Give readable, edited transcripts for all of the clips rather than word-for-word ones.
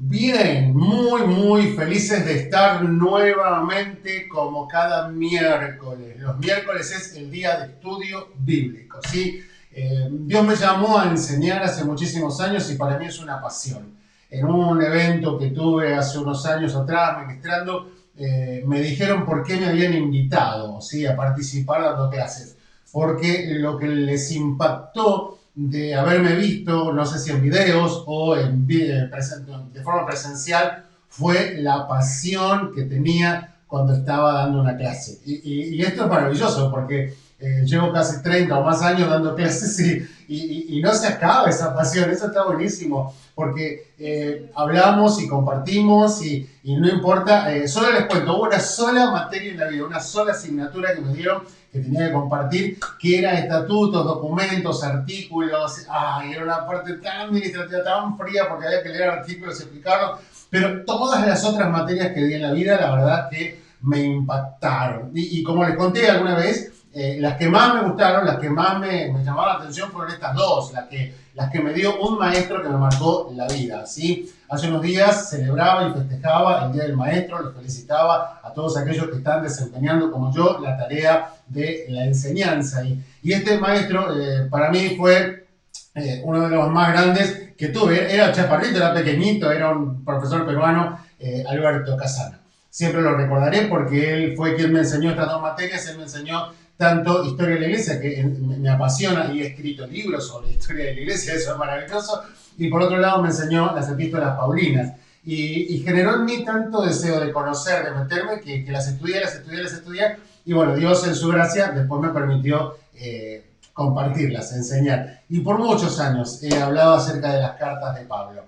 Bien, muy felices de estar nuevamente como cada miércoles. Los miércoles es el día de estudio bíblico, ¿sí? Dios me llamó a enseñar hace muchísimos años y para mí es una pasión. En un evento que tuve hace unos años atrás, ministrando, me dijeron por qué me habían invitado, ¿sí? A participar dando clases. Porque lo que les impactó de haberme visto, no sé si en videos o de forma presencial, fue la pasión que tenía cuando estaba dando una clase. Y esto es maravilloso porque llevo casi 30 o más años dando clases y no se acaba esa pasión, eso está buenísimo, porque hablamos y compartimos y no importa, solo les cuento, hubo una sola materia en la vida, una sola asignatura que me dieron que tenía que compartir, que eran estatutos, documentos, artículos. Ay, era una parte tan administrativa, tan fría, porque había que leer artículos y explicarlos. Pero todas las otras materias que di en la vida, la verdad que me impactaron. Y como les conté alguna vez, las que más me gustaron, las que más me llamaron la atención fueron estas dos, las que me dio un maestro que me marcó la vida, ¿sí? Hace unos días celebraba y festejaba el Día del Maestro, los felicitaba a todos aquellos que están desempeñando como yo la tarea de la enseñanza. Y este maestro para mí fue uno de los más grandes que tuve. Era chaparrito, era pequeñito, era un profesor peruano, Alberto Casano. Siempre lo recordaré porque él fue quien me enseñó estas dos materias. Él me enseñó tanto historia de la iglesia, que me apasiona, y he escrito libros sobre historia de la iglesia, eso es maravilloso, y por otro lado me enseñó las epístolas paulinas, y generó en mí tanto deseo de conocer, de meterme, que las estudié, y bueno, Dios en su gracia después me permitió compartirlas, enseñar, y por muchos años he hablado acerca de las cartas de Pablo.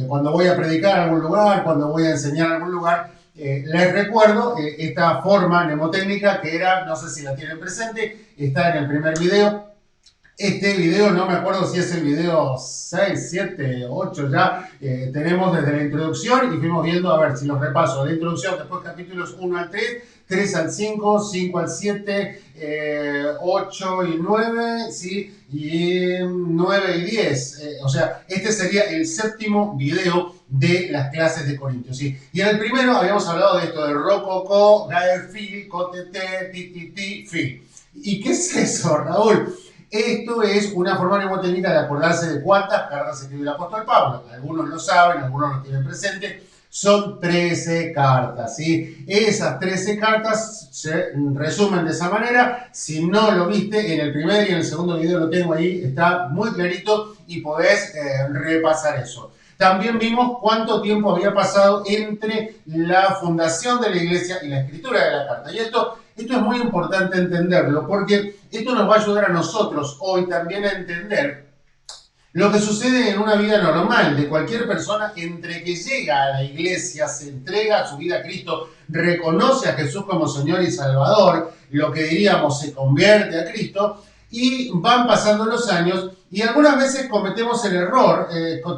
Cuando voy a predicar a algún lugar, cuando voy a enseñar a algún lugar, les recuerdo esta forma mnemotécnica que era, no sé si la tienen presente, está en el primer video. Este video, no me acuerdo si es el video 6, 7, 8 ya, tenemos desde la introducción y fuimos viendo, a ver si los repaso, la introducción, después capítulos 1 al 3, 3 al 5, 5 al 7, 8 y 9, ¿sí? Y 9 y 10, o sea, este sería el séptimo video de las clases de Corintios, ¿sí? Y en el primero habíamos hablado de esto, de rococó, gae, fil, cotete, tititi, fil. ¿Y qué es eso, Raúl? Esto es una forma mnemotécnica de acordarse de cuántas cartas escribió el apóstol Pablo. Algunos lo saben, algunos lo tienen presente. Son 13 cartas, ¿sí? Esas 13 cartas se resumen de esa manera. Si no lo viste, en el primer y en el segundo video lo tengo ahí, está muy clarito y podés repasar eso. También vimos cuánto tiempo había pasado entre la fundación de la iglesia y la escritura de la carta. Y esto es muy importante entenderlo, porque esto nos va a ayudar a nosotros hoy también a entender lo que sucede en una vida normal de cualquier persona entre que llega a la iglesia, se entrega a su vida a Cristo, reconoce a Jesús como Señor y Salvador, lo que diríamos se convierte a Cristo, y van pasando los años y algunas veces cometemos el error,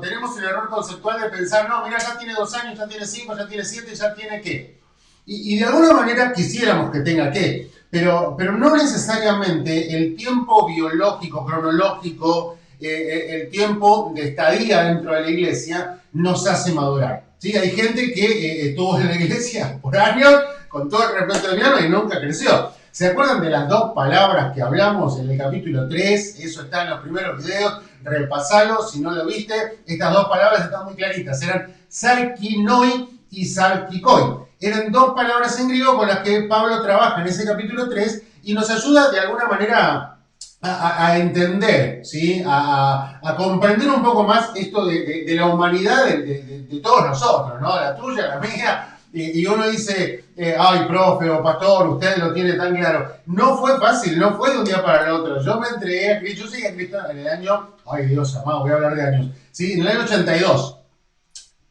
tenemos el error conceptual de pensar, no, mira, ya tiene 2 años, ya tiene 5, ya tiene 7, ya tiene qué. Y de alguna manera quisiéramos que tenga qué, pero no necesariamente el tiempo biológico, cronológico, el tiempo de estadía dentro de la iglesia nos hace madurar. ¿Sí? Hay gente que estuvo en la iglesia por años, con todo el respeto de mi alma, y nunca creció. ¿Se acuerdan de las dos palabras que hablamos en el capítulo 3? Eso está en los primeros videos, repasalo si no lo viste. Estas dos palabras están muy claritas, eran sarkinoi y sarkikoi. Eran dos palabras en griego con las que Pablo trabaja en ese capítulo 3 y nos ayuda de alguna manera a entender, ¿sí? A comprender un poco más esto de la humanidad de todos nosotros, ¿no? La tuya, la mía. Y uno dice, ay, profe o pastor, usted lo tiene tan claro. No fue fácil, no fue de un día para el otro. Yo me entregué a Cristo, yo llegué a Cristo en el año, ay Dios amado, voy a hablar de años, ¿sí? En el año 82.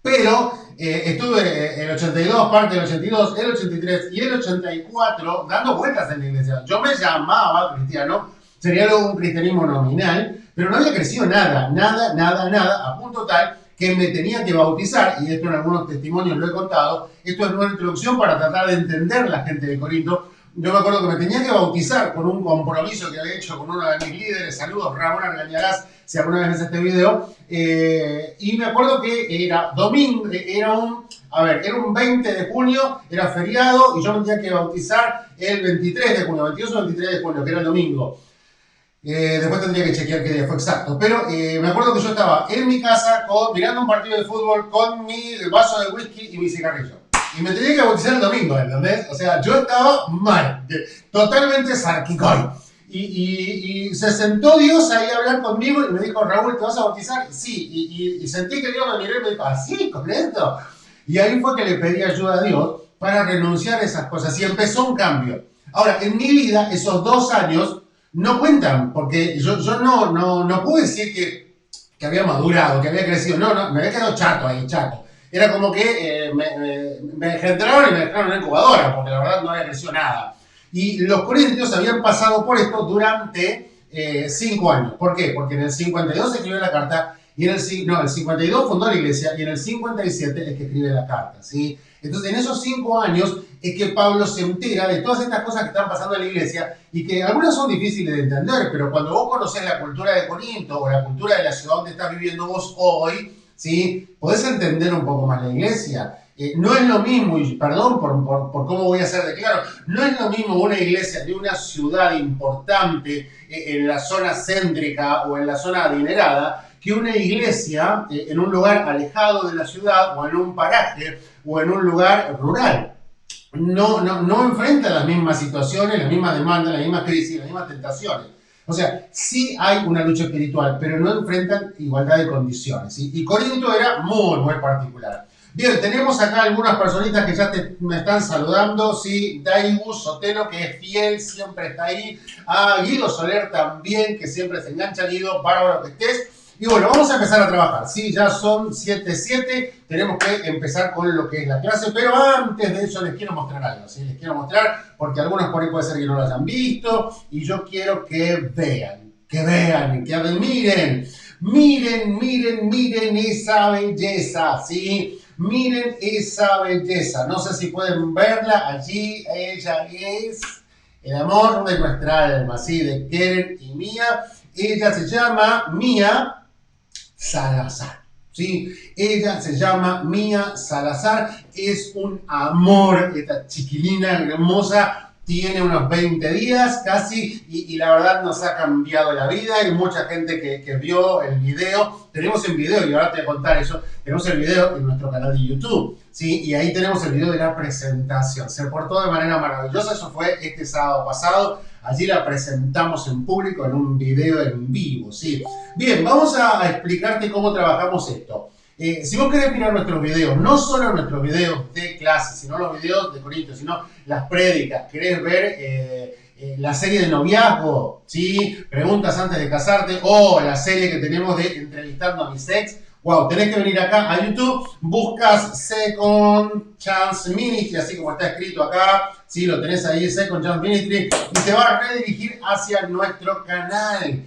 Pero estuve el 82, parte del 82, el 83 y el 84 dando vueltas en la iglesia. Yo me llamaba cristiano, sería luego un cristianismo nominal, pero no había crecido nada, a punto tal que me tenía que bautizar, y esto en algunos testimonios lo he contado. Esto es una introducción para tratar de entender la gente de Corinto. yo me acuerdo que me tenía que bautizar con un compromiso que había hecho con uno de mis líderes. Saludos, Ramón Argañarás, si alguna vez ves este video. Y me acuerdo que era domingo, era un 20 de junio, era feriado, y yo me tenía que bautizar el 23 de junio, 22 o 23 de junio, que era el domingo. Después tendría que chequear qué día fue exacto. Pero me acuerdo que yo estaba en mi casa mirando un partido de fútbol con mi vaso de whisky y mi cigarrillo. Y me tenía que bautizar el domingo, ¿entendés? O sea, yo estaba mal, totalmente sarquicoy. Y se sentó Dios ahí a hablar conmigo y me dijo, Raúl, ¿te vas a bautizar? Sí. Y sentí que Dios me miró y me dijo, ¿así? ¿Con esto? Y ahí fue que le pedí ayuda a Dios para renunciar a esas cosas. Y empezó un cambio. Ahora, en mi vida, esos 2 años no cuentan, porque yo no puedo decir que había madurado, que había crecido. No, me había quedado chato ahí, chato. Era como que me engendraron y me dejaron en una incubadora, porque la verdad no había crecido nada. Y los corintios habían pasado por esto durante 5 años. ¿Por qué? Porque en el 52 se escribió la carta, y el 52 fundó la iglesia, y en el 57 es que escribe la carta, ¿sí? Entonces, en esos 5 años es que Pablo se entera de todas estas cosas que están pasando en la iglesia, y que algunas son difíciles de entender, pero cuando vos conocés la cultura de Corinto o la cultura de la ciudad donde estás viviendo vos hoy, ¿sí? Podés entender un poco más la iglesia. No es lo mismo, y perdón por cómo voy a ser de claro, no es lo mismo una iglesia de una ciudad importante en la zona céntrica o en la zona adinerada que una iglesia en un lugar alejado de la ciudad o en un paraje o en un lugar rural. No enfrenta las mismas situaciones, las mismas demandas, las mismas crisis, las mismas tentaciones. O sea, sí hay una lucha espiritual, pero no enfrentan igualdad de condiciones, ¿sí? Y Corinto era muy particular. Bien, tenemos acá algunas personitas que ya me están saludando, ¿sí? Daigu Sotelo, que es fiel, siempre está ahí. Guido Soler también, que siempre se engancha. Guido, bárbaro que estés. Y bueno, vamos a empezar a trabajar, ¿sí? Ya son 7:07, tenemos que empezar con lo que es la clase, pero antes de eso les quiero mostrar algo, ¿sí? Les quiero mostrar, porque algunos por ahí puede ser que no lo hayan visto, y yo quiero que vean, que miren esa belleza, ¿sí? Miren esa belleza, no sé si pueden verla, allí ella es el amor de nuestra alma, ¿sí? De Keren y Mía. Ella se llama Mía Salazar, ¿sí? Ella se llama Mía Salazar, es un amor, esta chiquilina hermosa, tiene unos 20 días casi y la verdad nos ha cambiado la vida. Hay mucha gente que vio el video, tenemos el video y ahora te voy a contar eso, tenemos el video en nuestro canal de YouTube, ¿sí? Y ahí tenemos el video de la presentación, se portó de manera maravillosa, eso fue este sábado pasado. Allí la presentamos en público en un video en vivo, ¿sí? Bien, vamos a explicarte cómo trabajamos esto. Si vos querés mirar nuestros videos, no solo nuestros videos de clase, sino los videos de Corintios, sino las prédicas, querés ver la serie de noviazgo, ¿sí? Preguntas antes de casarte, o la serie que tenemos de entrevistando a mis ex, wow, tenés que venir acá a YouTube, buscas Second Chance Ministry, así como está escrito acá, sí, lo tenés ahí, Second Chance Ministry, y te va a redirigir hacia nuestro canal.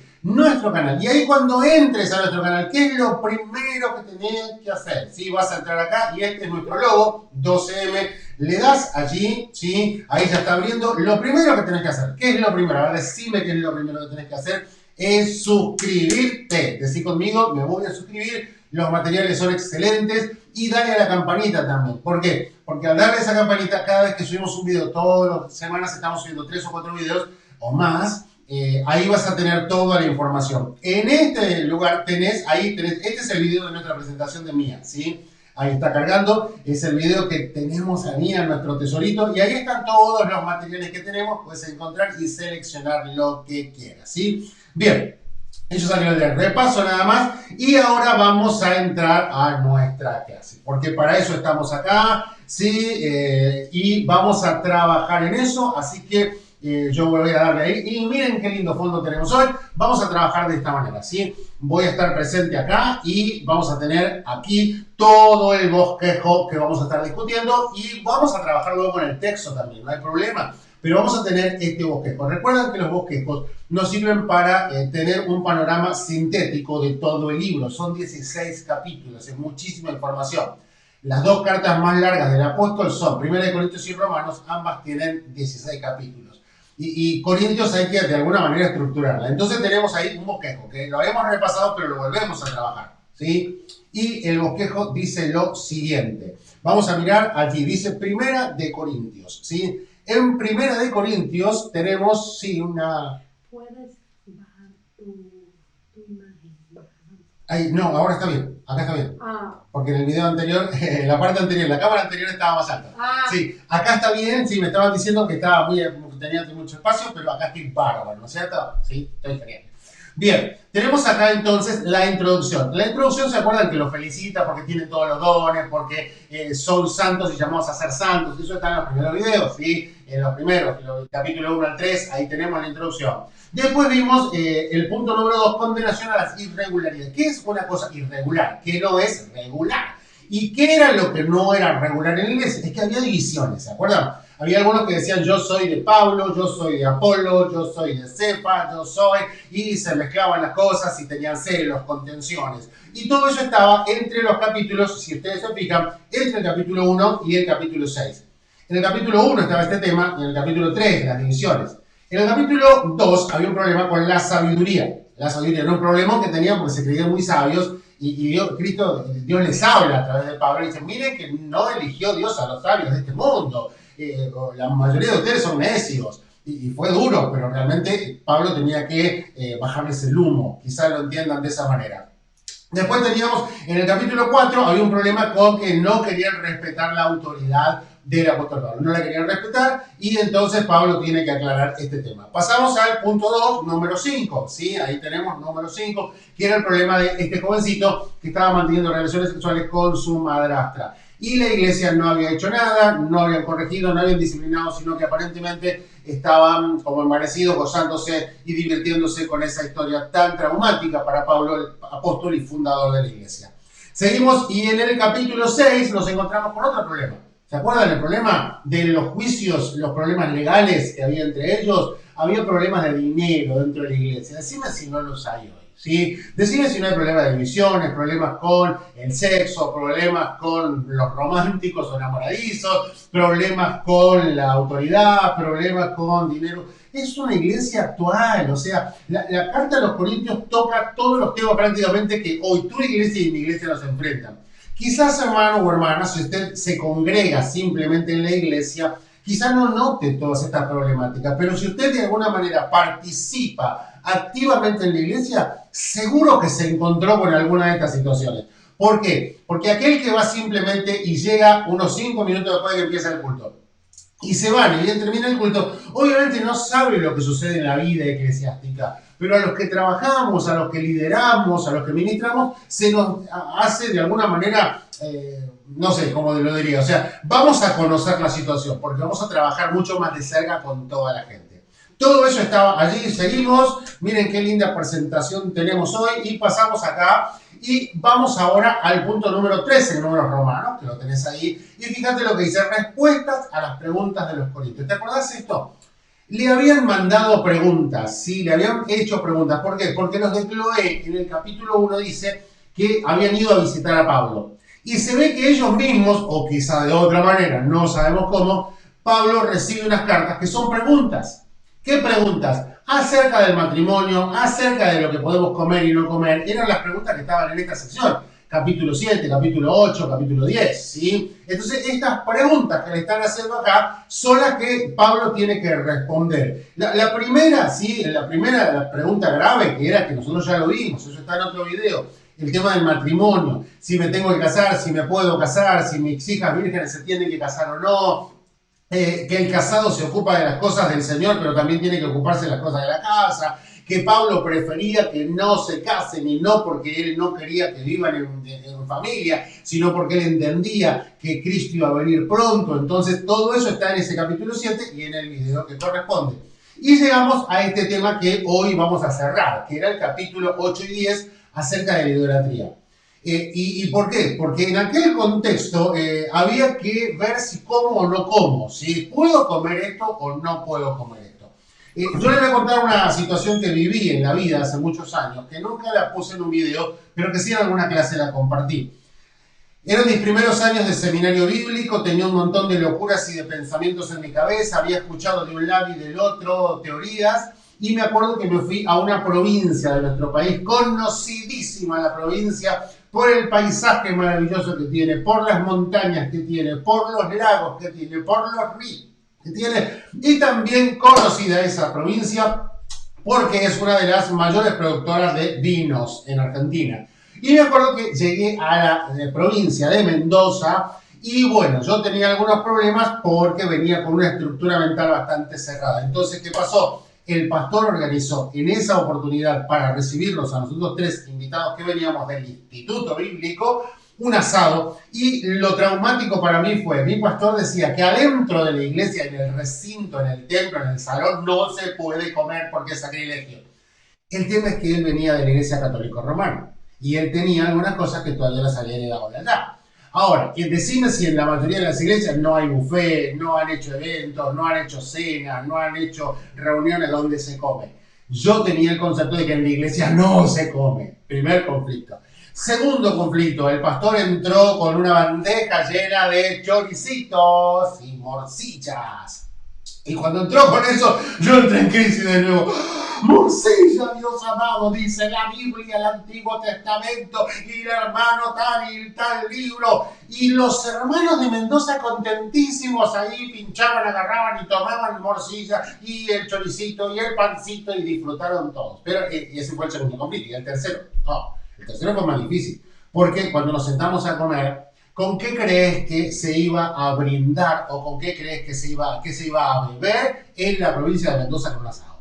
Y ahí cuando entres a nuestro canal, ¿qué es lo primero que tenés que hacer? ¿Sí? Vas a entrar acá y este es nuestro logo, 12M, le das allí, ¿sí? Ahí ya está abriendo. Lo primero que tenés que hacer, ¿qué es lo primero? A ver, decime qué es lo primero que tenés que hacer, es suscribirte. Decí conmigo, me voy a suscribir. Los materiales son excelentes y dale a la campanita también. ¿Por qué? Porque al darle a esa campanita, cada vez que subimos un video, todas las semanas estamos subiendo 3 o 4 videos o más, ahí vas a tener toda la información. En este lugar tenés, este es el video de nuestra presentación de Mía, ¿sí? Ahí está cargando, es el video que tenemos a Mía en nuestro tesorito y ahí están todos los materiales que tenemos, puedes encontrar y seleccionar lo que quieras, ¿sí? Bien. Eso salió del repaso nada más y ahora vamos a entrar a nuestra clase, porque para eso estamos acá, ¿sí? Y vamos a trabajar en eso, así que yo voy a darle ahí y miren qué lindo fondo tenemos hoy. Vamos a trabajar de esta manera, ¿sí? Voy a estar presente acá y vamos a tener aquí todo el bosquejo que vamos a estar discutiendo y vamos a trabajar luego con el texto también, no hay problema. Pero vamos a tener este bosquejo. Recuerden que los bosquejos nos sirven para tener un panorama sintético de todo el libro. Son 16 capítulos, es muchísima información. Las dos cartas más largas del apóstol son 1 Corintios y Romanos, ambas tienen 16 capítulos. Y Corintios hay que de alguna manera estructurarla. Entonces tenemos ahí un bosquejo, que lo habíamos repasado, pero lo volvemos a trabajar, ¿sí? Y el bosquejo dice lo siguiente. Vamos a mirar aquí, dice 1 Corintios, ¿sí? En 1 Corintios tenemos, sí, una... ¿Puedes bajar tu imagen? Ahí, no, ahora está bien, acá está bien. Ah. Porque en el video anterior, la parte anterior, la cámara anterior estaba más alta. Ah. Sí, acá está bien, sí, me estaban diciendo que estaba muy, tenía mucho espacio, pero acá estoy bárbaro, ¿no es cierto? Sí, estoy genial. Bien, tenemos acá entonces la introducción. La introducción, ¿se acuerdan que lo felicita porque tienen todos los dones, porque son santos y llamados a ser santos? Eso está en los primeros videos, ¿sí? En los primeros, capítulo 1 al 3, ahí tenemos la introducción. Después vimos el punto número 2, condenación a las irregularidades. ¿Qué es una cosa irregular? ¿Qué no es regular? ¿Y qué era lo que no era regular en la iglesia? Es que había divisiones, ¿se acuerdan? Había algunos que decían, yo soy de Pablo, yo soy de Apolo, yo soy de Cefa, yo soy... Y se mezclaban las cosas y tenían celos, contenciones. Y todo eso estaba entre los capítulos, si ustedes se fijan, entre el capítulo 1 y el capítulo 6. En el capítulo 1 estaba este tema, y en el capítulo 3, las divisiones. En el capítulo 2 había un problema con la sabiduría. La sabiduría era un problema que tenían porque se creían muy sabios y Dios les habla a través de Pablo y dice, miren que no eligió Dios a los sabios de este mundo. La mayoría de ustedes son necios. Y fue duro, pero realmente Pablo tenía que bajarles el humo. Quizás lo entiendan de esa manera. Después teníamos, en el capítulo 4, había un problema con que no querían respetar la autoridad del apóstol Pablo. No la querían respetar y entonces Pablo tiene que aclarar este tema. Pasamos al punto 2, número 5. ¿Sí? Ahí tenemos número 5, que era el problema de este jovencito que estaba manteniendo relaciones sexuales con su madrastra. Y la iglesia no había hecho nada, no habían corregido, no habían disciplinado, sino que aparentemente estaban como envanecidos, gozándose y divirtiéndose con esa historia tan traumática para Pablo, el apóstol y fundador de la iglesia. Seguimos y en el capítulo 6 nos encontramos con otro problema. ¿Se acuerdan el problema de los juicios, los problemas legales que había entre ellos? Había problemas de dinero dentro de la iglesia. Decime si no los hay hoy. ¿Sí? Decime si no hay problemas de divisiones, problemas con el sexo, problemas con los románticos o enamoradizos, problemas con la autoridad, problemas con dinero. Es una iglesia actual, o sea, la carta de los Corintios toca todos los temas prácticamente que hoy tu iglesia y mi iglesia nos enfrentan. Quizás, hermano o hermana, si usted se congrega simplemente en la iglesia, quizás no note todas estas problemáticas, pero si usted de alguna manera participa activamente en la iglesia, seguro que se encontró con alguna de estas situaciones. ¿Por qué? Porque aquel que va simplemente y llega unos 5 minutos después de que empieza el culto y se van y bien termina el culto, obviamente no sabe lo que sucede en la vida eclesiástica, pero a los que trabajamos, a los que lideramos, a los que ministramos, se nos hace de alguna manera... no sé cómo lo diría, o sea, vamos a conocer la situación porque vamos a trabajar mucho más de cerca con toda la gente. Todo eso estaba allí, seguimos, miren qué linda presentación tenemos hoy y pasamos acá y vamos ahora al punto número 13 en números romanos, que lo tenés ahí, y fíjate lo que dice, respuestas a las preguntas de los corintios. ¿Te acordás de esto? Le habían mandado preguntas, ¿sí? Le habían hecho preguntas. ¿Por qué? Porque los de Cloé en el capítulo 1 dice que habían ido a visitar a Pablo. Y se ve que ellos mismos, o quizá de otra manera, no sabemos cómo, Pablo recibe unas cartas que son preguntas. ¿Qué preguntas? Acerca del matrimonio, acerca de lo que podemos comer y no comer. Eran las preguntas que estaban en esta sección. Capítulo 7, capítulo 8, capítulo 10, ¿sí? Entonces, estas preguntas que le están haciendo acá son las que Pablo tiene que responder. La primera, ¿sí? La pregunta grave, que era que nosotros ya lo vimos, eso está en otro video, el tema del matrimonio, si me tengo que casar, si me puedo casar, si mis hijas vírgenes se tienen que casar o no, que el casado se ocupa de las cosas del Señor, pero también tiene que ocuparse de las cosas de la casa, que Pablo prefería que no se casen y no porque él no quería que vivan en familia, sino porque él entendía que Cristo iba a venir pronto. Entonces todo eso está en ese capítulo 7 y en el video que corresponde. Y llegamos a este tema que hoy vamos a cerrar, que era el capítulo 8 y 10 acerca de la idolatría. ¿Y por qué? Porque en aquel contexto había que ver si como o no como, si puedo comer esto o no puedo comer esto. Yo les voy a contar una situación que viví en la vida hace muchos años, que nunca la puse en un video, pero que sí en alguna clase la compartí. Eran mis primeros años de seminario bíblico, tenía un montón de locuras y de pensamientos en mi cabeza, había escuchado de un lado y del otro teorías, y me acuerdo que me fui a una provincia de nuestro país, conocidísima la provincia, por el paisaje maravilloso que tiene, por las montañas que tiene, por los lagos que tiene, por los ríos que tiene, y también conocida esa provincia porque es una de las mayores productoras de vinos en Argentina. Y me acuerdo que llegué a la provincia de Mendoza y bueno, yo tenía algunos problemas porque venía con una estructura mental bastante cerrada. Entonces, ¿qué pasó? El pastor organizó en esa oportunidad para recibirnos a nosotros 3 invitados que veníamos del Instituto Bíblico, un asado, y lo traumático para mí fue, mi pastor decía que adentro de la iglesia, en el recinto, en el templo, en el salón, no se puede comer porque es sacrilegio. El tema es que él venía de la iglesia católica romana y él tenía algunas cosas que todavía las había heredado de allá. Ahora, decime si en la mayoría de las iglesias no hay buffet, no han hecho eventos, no han hecho cenas, no han hecho reuniones donde se come. Yo tenía el concepto de que en la iglesia no se come. Primer conflicto. Segundo conflicto, el pastor entró con una bandeja llena de choricitos y morcillas. Y cuando entró con eso, yo entré en crisis de nuevo. Morcilla, Dios amado, dice la Biblia, el Antiguo Testamento, y el hermano tal y tal libro. Y los hermanos de Mendoza contentísimos ahí pinchaban, agarraban y tomaban morcilla y el choricito y el pancito y disfrutaron todos. Pero y ese fue el segundo conflicto. Y el tercero, no, el tercero fue más difícil. Porque cuando nos sentamos a comer, ¿con qué crees que se iba a brindar o con qué crees que se iba a beber en la provincia de Mendoza con un asado?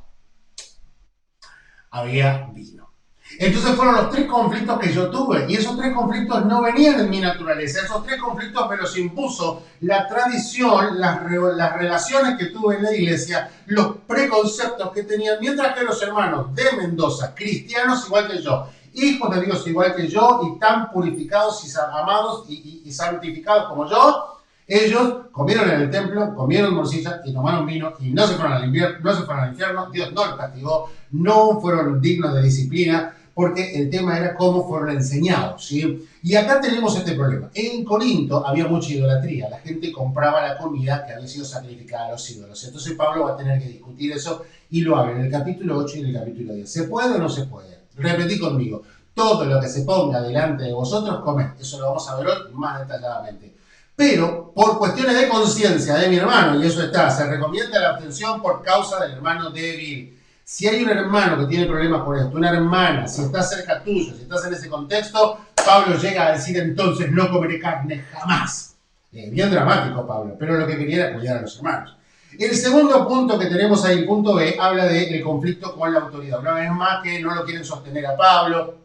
Había vino. Entonces fueron los 3 conflictos que yo tuve y esos 3 conflictos no venían en mi naturaleza, esos 3 conflictos me los impuso la tradición, las relaciones que tuve en la iglesia, los preconceptos que tenían, mientras que los hermanos de Mendoza, cristianos igual que yo, hijos de Dios igual que yo y tan purificados y amados y santificados como yo, ellos comieron en el templo, comieron morcilla y tomaron vino y no se fueron al infierno, Dios no los castigó, no fueron dignos de disciplina, porque el tema era cómo fueron enseñados, ¿sí? Y acá tenemos este problema. En Corinto había mucha idolatría, la gente compraba la comida que había sido sacrificada a los ídolos. Entonces Pablo va a tener que discutir eso y lo habla en el capítulo 8 y en el capítulo 10. ¿Se puede o no se puede? Repetí conmigo. Todo lo que se ponga delante de vosotros, comed. Eso lo vamos a ver hoy más detalladamente. Pero por cuestiones de conciencia de mi hermano, y eso está, se recomienda la abstención por causa del hermano débil. Si hay un hermano que tiene problemas con esto, una hermana, si estás cerca tuyo, si estás en ese contexto, Pablo llega a decir entonces no comeré carne jamás. Bien dramático Pablo, pero lo que quería era cuidar a los hermanos. El segundo punto que tenemos ahí, el punto B, habla del conflicto con la autoridad. Una vez más que no lo quieren sostener a Pablo.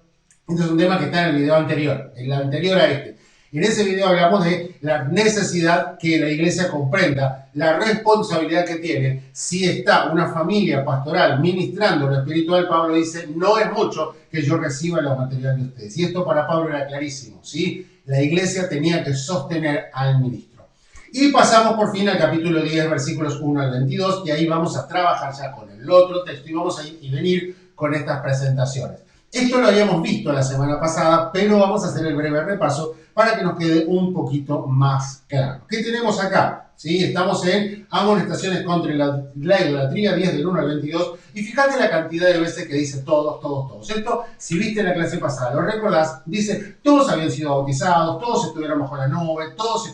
Este es un tema que está en el video anterior, el anterior a este. En ese video hablamos de la necesidad que la iglesia comprenda, la responsabilidad que tiene. Si está una familia pastoral ministrando lo espiritual, Pablo dice, no es mucho que yo reciba lo material de ustedes. Y esto para Pablo era clarísimo, ¿sí? La iglesia tenía que sostener al ministro. Y pasamos por fin al capítulo 10, versículos 1 al 22, y ahí vamos a trabajar ya con el otro texto y vamos a ir y venir con estas presentaciones. Esto lo habíamos visto la semana pasada, pero vamos a hacer el breve repaso para que nos quede un poquito más claro. ¿Qué tenemos acá? ¿Sí? Estamos en amonestaciones contra la idolatría, 10 del 1 al 22, y fíjate la cantidad de veces que dice todos, todos, todos. Esto, si viste la clase pasada, lo recordás, dice, todos habían sido bautizados, todos estuvieron bajo la nube, todos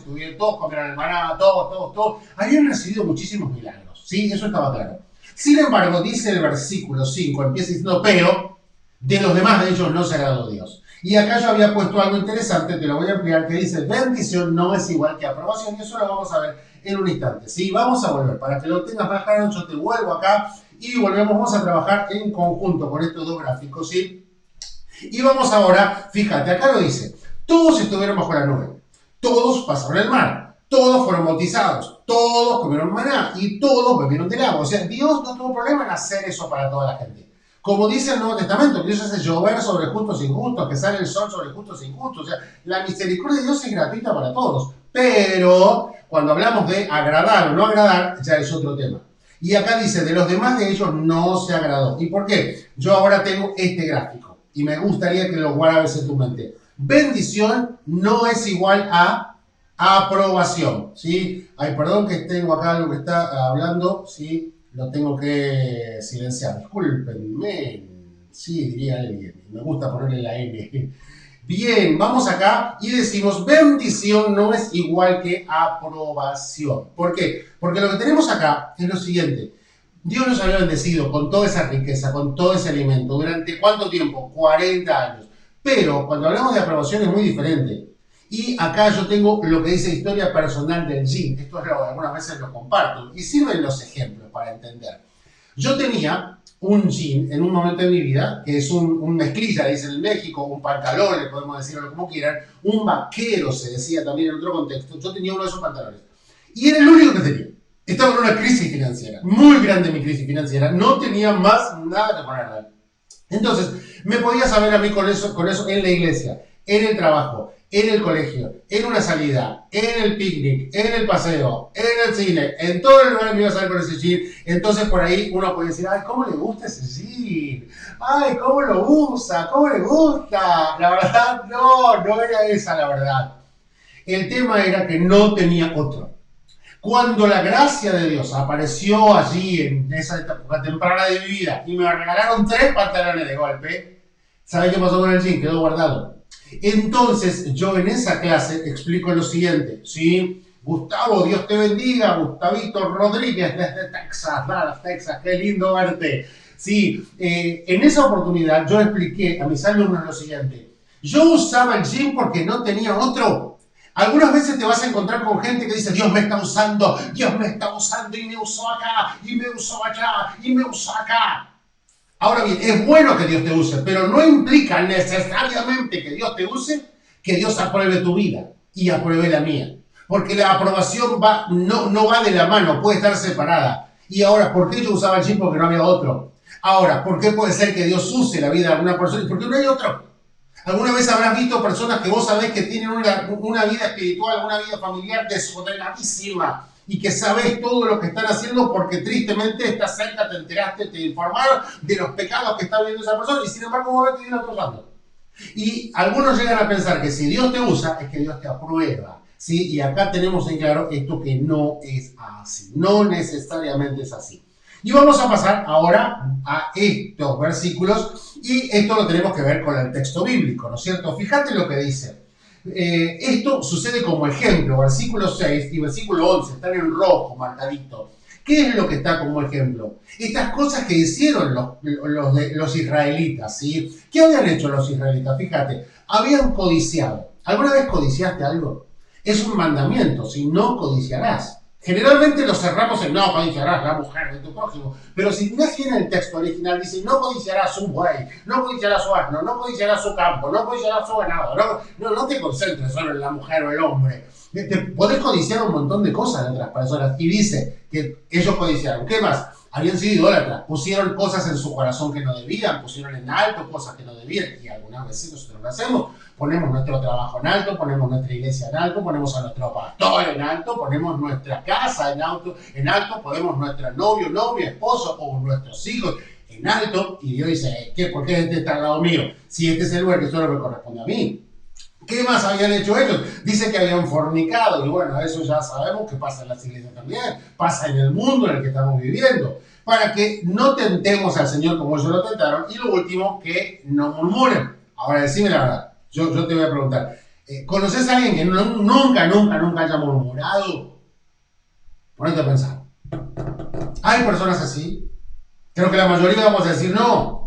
comieron el maná, todos, habían recibido muchísimos milagros, ¿sí? Eso estaba claro. Sin embargo, dice el versículo 5, empieza diciendo, pero de los demás de ellos no se agradó Dios. Y acá yo había puesto algo interesante, te lo voy a ampliar, que dice, bendición no es igual que aprobación, y eso lo vamos a ver en un instante. Sí, vamos a volver, para que lo tengas más claro, yo te vuelvo acá, y vamos a trabajar en conjunto con estos 2 gráficos, ¿sí? Y vamos ahora, fíjate, acá lo dice, todos estuvieron bajo la nube, todos pasaron el mar, todos fueron bautizados, todos comieron maná, y todos bebieron del agua. O sea, Dios no tuvo problema en hacer eso para toda la gente. Como dice el Nuevo Testamento, que Dios hace llover sobre justos e injustos, que sale el sol sobre justos e injustos. O sea, la misericordia de Dios es gratuita para todos. Pero cuando hablamos de agradar o no agradar, ya es otro tema. Y acá dice, de los demás de ellos no se agradó. ¿Y por qué? Yo ahora tengo este gráfico y me gustaría que lo guardes en tu mente. bendición no es igual a aprobación, ¿sí? Ay, perdón que tengo acá algo que está hablando, ¿sí? Lo tengo que silenciar, discúlpenme, sí, diría alguien, me gusta ponerle la N. Bien, vamos acá y decimos bendición no es igual que aprobación. ¿Por qué? Porque lo que tenemos acá es lo siguiente. Dios nos había bendecido con toda esa riqueza, con todo ese alimento. ¿Durante cuánto tiempo? 40 años. Pero cuando hablamos de aprobación es muy diferente. Y acá yo tengo lo que dice historia personal del jean. Esto es lo que algunas veces lo comparto. Y sirven los ejemplos para entender. Yo tenía un jean en un momento de mi vida, que es un mezclilla, dicen en México, un pantalón, le podemos decirlo como quieran, un vaquero se decía también en otro contexto. Yo tenía uno de esos pantalones. Y era el único que tenía. Estaba en una crisis financiera, muy grande mi crisis financiera, no tenía más nada que ponerle. Entonces, me podía saber a mí con eso en la iglesia, en el trabajo, en el colegio, en una salida, en el picnic, en el paseo, en el cine, en todo el lugar me iba a saber con ese jean. Entonces por ahí uno puede decir, ay, ¿cómo le gusta ese jean? Ay, ¿cómo lo usa? ¿Cómo le gusta? La verdad, no era esa la verdad. El tema era que no tenía otro. Cuando la gracia de Dios apareció allí en esa época temprana de mi vida y me regalaron 3 pantalones de golpe, ¿sabe qué pasó con el jean? Quedó guardado. Entonces yo en esa clase explico lo siguiente, ¿sí? Gustavo, Dios te bendiga, Gustavito Rodríguez desde Texas, Dallas, Texas, qué lindo verte. Sí, en esa oportunidad yo expliqué a mis alumnos lo siguiente, yo usaba el jean porque no tenía otro. Algunas veces te vas a encontrar con gente que dice, Dios me está usando y me usó acá, y me usó allá, y me usó acá. Ahora bien, es bueno que Dios te use, pero no implica necesariamente que Dios te use, que Dios apruebe tu vida y apruebe la mía. Porque la aprobación no va de la mano, puede estar separada. Y ahora, ¿por qué yo usaba el jean? Porque no había otro. Ahora, ¿por qué puede ser que Dios use la vida de alguna persona? Porque no hay otro. ¿Alguna vez habrás visto personas que vos sabés que tienen una vida espiritual, una vida familiar desordenadísima y que sabés todo lo que están haciendo porque tristemente estás cerca, te enteraste, te informaron de los pecados que está viviendo esa persona y sin embargo vos ves que viene otro santo? Y algunos llegan a pensar que si Dios te usa es que Dios te aprueba, ¿sí? Y acá tenemos en claro esto que no es así, no necesariamente es así. Y vamos a pasar ahora a estos versículos y esto lo tenemos que ver con el texto bíblico, ¿no es cierto? Fíjate lo que dice. Esto sucede como ejemplo, versículo 6 y versículo 11, están en rojo, marcadito. ¿Qué es lo que está como ejemplo? Estas cosas que hicieron los israelitas, ¿sí? ¿Qué habían hecho los israelitas? Fíjate, habían codiciado. ¿Alguna vez codiciaste algo? Es un mandamiento, si no codiciarás. Generalmente lo cerramos en no codiciarás la mujer de tu prójimo, pero si miras bien el texto original dice no codiciarás su buey, no codiciarás su asno, no codiciarás su campo, no codiciarás su ganado, no te concentres solo en la mujer o el hombre. Podés codiciar un montón de cosas de otras personas y dice que ellos codiciaron. ¿Qué más? Habían sido idólatras, pusieron cosas en su corazón que no debían, pusieron en alto cosas que no debían y algunas veces nosotros lo hacemos. Ponemos nuestro trabajo en alto, ponemos nuestra iglesia en alto, ponemos a nuestro pastor en alto, ponemos nuestra casa en alto, ponemos nuestro novio, novia, esposo o nuestros hijos en alto. Y Dios dice, ¿por qué este está al lado mío? Si este es el lugar que solo me corresponde a mí. ¿Qué más habían hecho ellos? Dice que habían fornicado, y bueno, eso ya sabemos que pasa en las iglesias también, pasa en el mundo en el que estamos viviendo, para que no tentemos al Señor como ellos lo tentaron, y lo último, que no murmuren. Ahora, decime la verdad, yo te voy a preguntar, ¿conoces a alguien que nunca haya murmurado? Ponete a pensar. ¿Hay personas así? Creo que la mayoría vamos a decir no.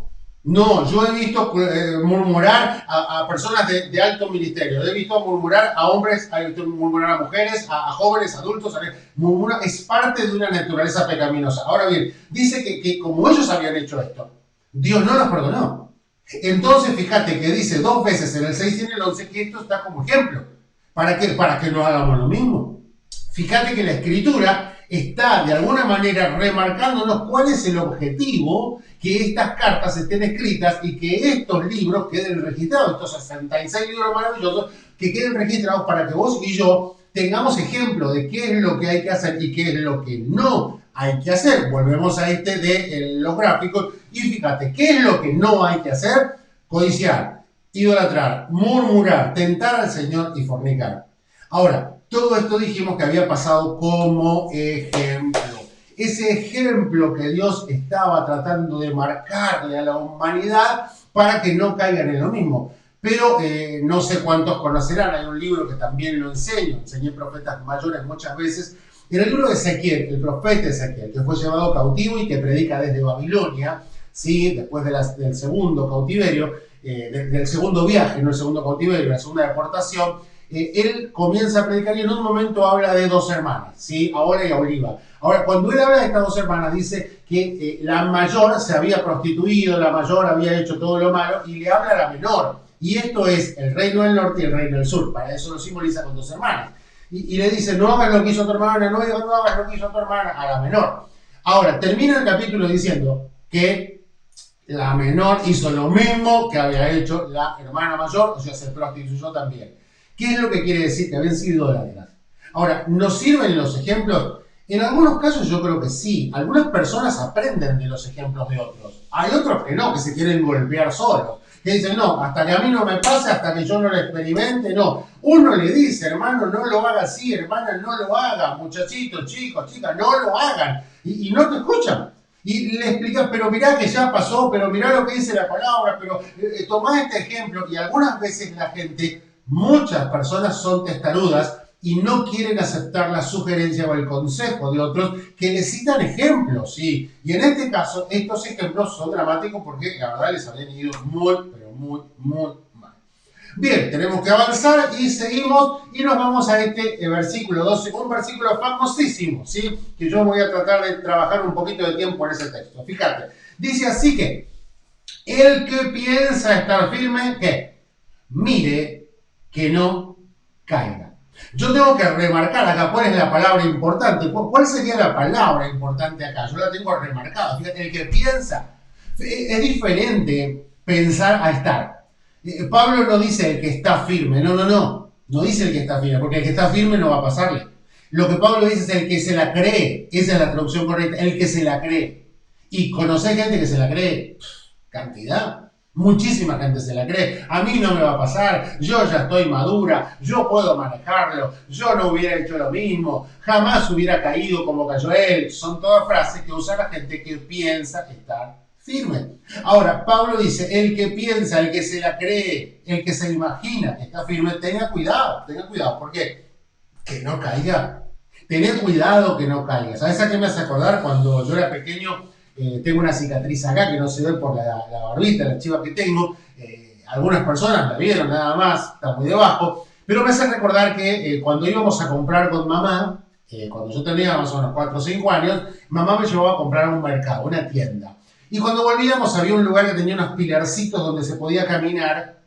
No, yo he visto murmurar a personas de alto ministerio, he visto murmurar a hombres, he visto murmurar a mujeres, a jóvenes, adultos, murmurar es parte de una naturaleza pecaminosa. Ahora bien, dice que como ellos habían hecho esto, Dios no los perdonó. Entonces fíjate que dice 2 veces en el 6 y en el 11 que esto está como ejemplo. ¿Para qué? Para que no hagamos lo mismo. Fíjate que la Escritura está de alguna manera remarcándonos cuál es el objetivo que estas cartas estén escritas y que estos libros queden registrados, estos 66 libros maravillosos, que queden registrados para que vos y yo tengamos ejemplo de qué es lo que hay que hacer y qué es lo que no hay que hacer. Volvemos a de los gráficos y fíjate, ¿qué es lo que no hay que hacer? Codiciar, idolatrar, murmurar, tentar al Señor y fornicar. Ahora, todo esto dijimos que había pasado como ejemplo. Ese ejemplo que Dios estaba tratando de marcarle a la humanidad para que no caigan en lo mismo. Pero no sé cuántos conocerán, hay un libro que también lo enseñé profetas mayores muchas veces, en el libro de Ezequiel, el profeta Ezequiel, que fue llevado cautivo y que predica desde Babilonia, ¿sí? Después del segundo cautiverio, del segundo viaje, no el segundo cautiverio, la segunda deportación, él comienza a predicar y en un momento habla de dos hermanas, ¿sí? Ahora y Oliva. Ahora, cuando él habla de estas dos hermanas, dice que la mayor se había prostituido, la mayor había hecho todo lo malo y le habla a la menor. Y esto es el reino del norte y el reino del sur. Para eso lo simboliza con dos hermanas. Y le dice, no hagas lo que hizo tu hermana, no hagas lo que hizo tu hermana, a la menor. Ahora, termina el capítulo diciendo que la menor hizo lo mismo que había hecho la hermana mayor, o sea, se prostituyó también. ¿Qué es lo que quiere decir? Que habían sido idólatras. Ahora, ¿nos sirven los ejemplos? En algunos casos yo creo que sí. Algunas personas aprenden de los ejemplos de otros. Hay otros que no, que se quieren golpear solos. Que dicen, no, hasta que a mí no me pase, hasta que yo no lo experimente, no. Uno le dice, hermano, no lo haga así, hermana, no lo haga, muchachitos, chicos, chicas, no lo hagan. Y no te escuchan. Y le explicas, pero mirá que ya pasó, pero mirá lo que dice la palabra, pero tomá este ejemplo. Y algunas veces la gente, muchas personas son testarudas y no quieren aceptar la sugerencia o el consejo de otros que necesitan ejemplos, ¿sí? Y en este caso, estos ejemplos son dramáticos porque la verdad les habían ido muy, pero muy, muy mal. Bien, tenemos que avanzar y seguimos y nos vamos a este versículo 12, un versículo famosísimo, ¿sí? Que yo voy a tratar de trabajar un poquito de tiempo en ese texto. Fíjate, dice así que el que piensa estar firme, ¿qué? Mire que no caiga. Yo tengo que remarcar acá cuál es la palabra importante. ¿Cuál sería la palabra importante acá? Yo la tengo remarcada. Fíjate, el que piensa. Es diferente pensar a estar. Pablo no dice el que está firme. No. No dice el que está firme, porque el que está firme no va a pasarle. Lo que Pablo dice es el que se la cree. Esa es la traducción correcta. El que se la cree. Y conocer gente que se la cree. Cantidad. Muchísima gente se la cree. A mí no me va a pasar. Yo ya estoy madura. Yo puedo manejarlo. Yo no hubiera hecho lo mismo. Jamás hubiera caído como cayó él. Son todas frases que usa la gente que piensa estar firme. Ahora, Pablo dice, el que piensa, el que se la cree, el que se imagina que está firme, tenga cuidado. Tenga cuidado. ¿Por qué? Que no caiga. Tened cuidado que no caiga. ¿Sabes a qué me hace acordar? Cuando yo era pequeño, tengo una cicatriz acá que no se ve por la barbita, la chiva que tengo. Algunas personas la vieron nada más, está muy debajo. Pero me hace recordar que cuando íbamos a comprar con mamá, cuando yo tenía más o menos 4 o 5 años, mamá me llevaba a comprar a un mercado, una tienda. Y cuando volvíamos había un lugar que tenía unos pilarcitos donde se podía caminar.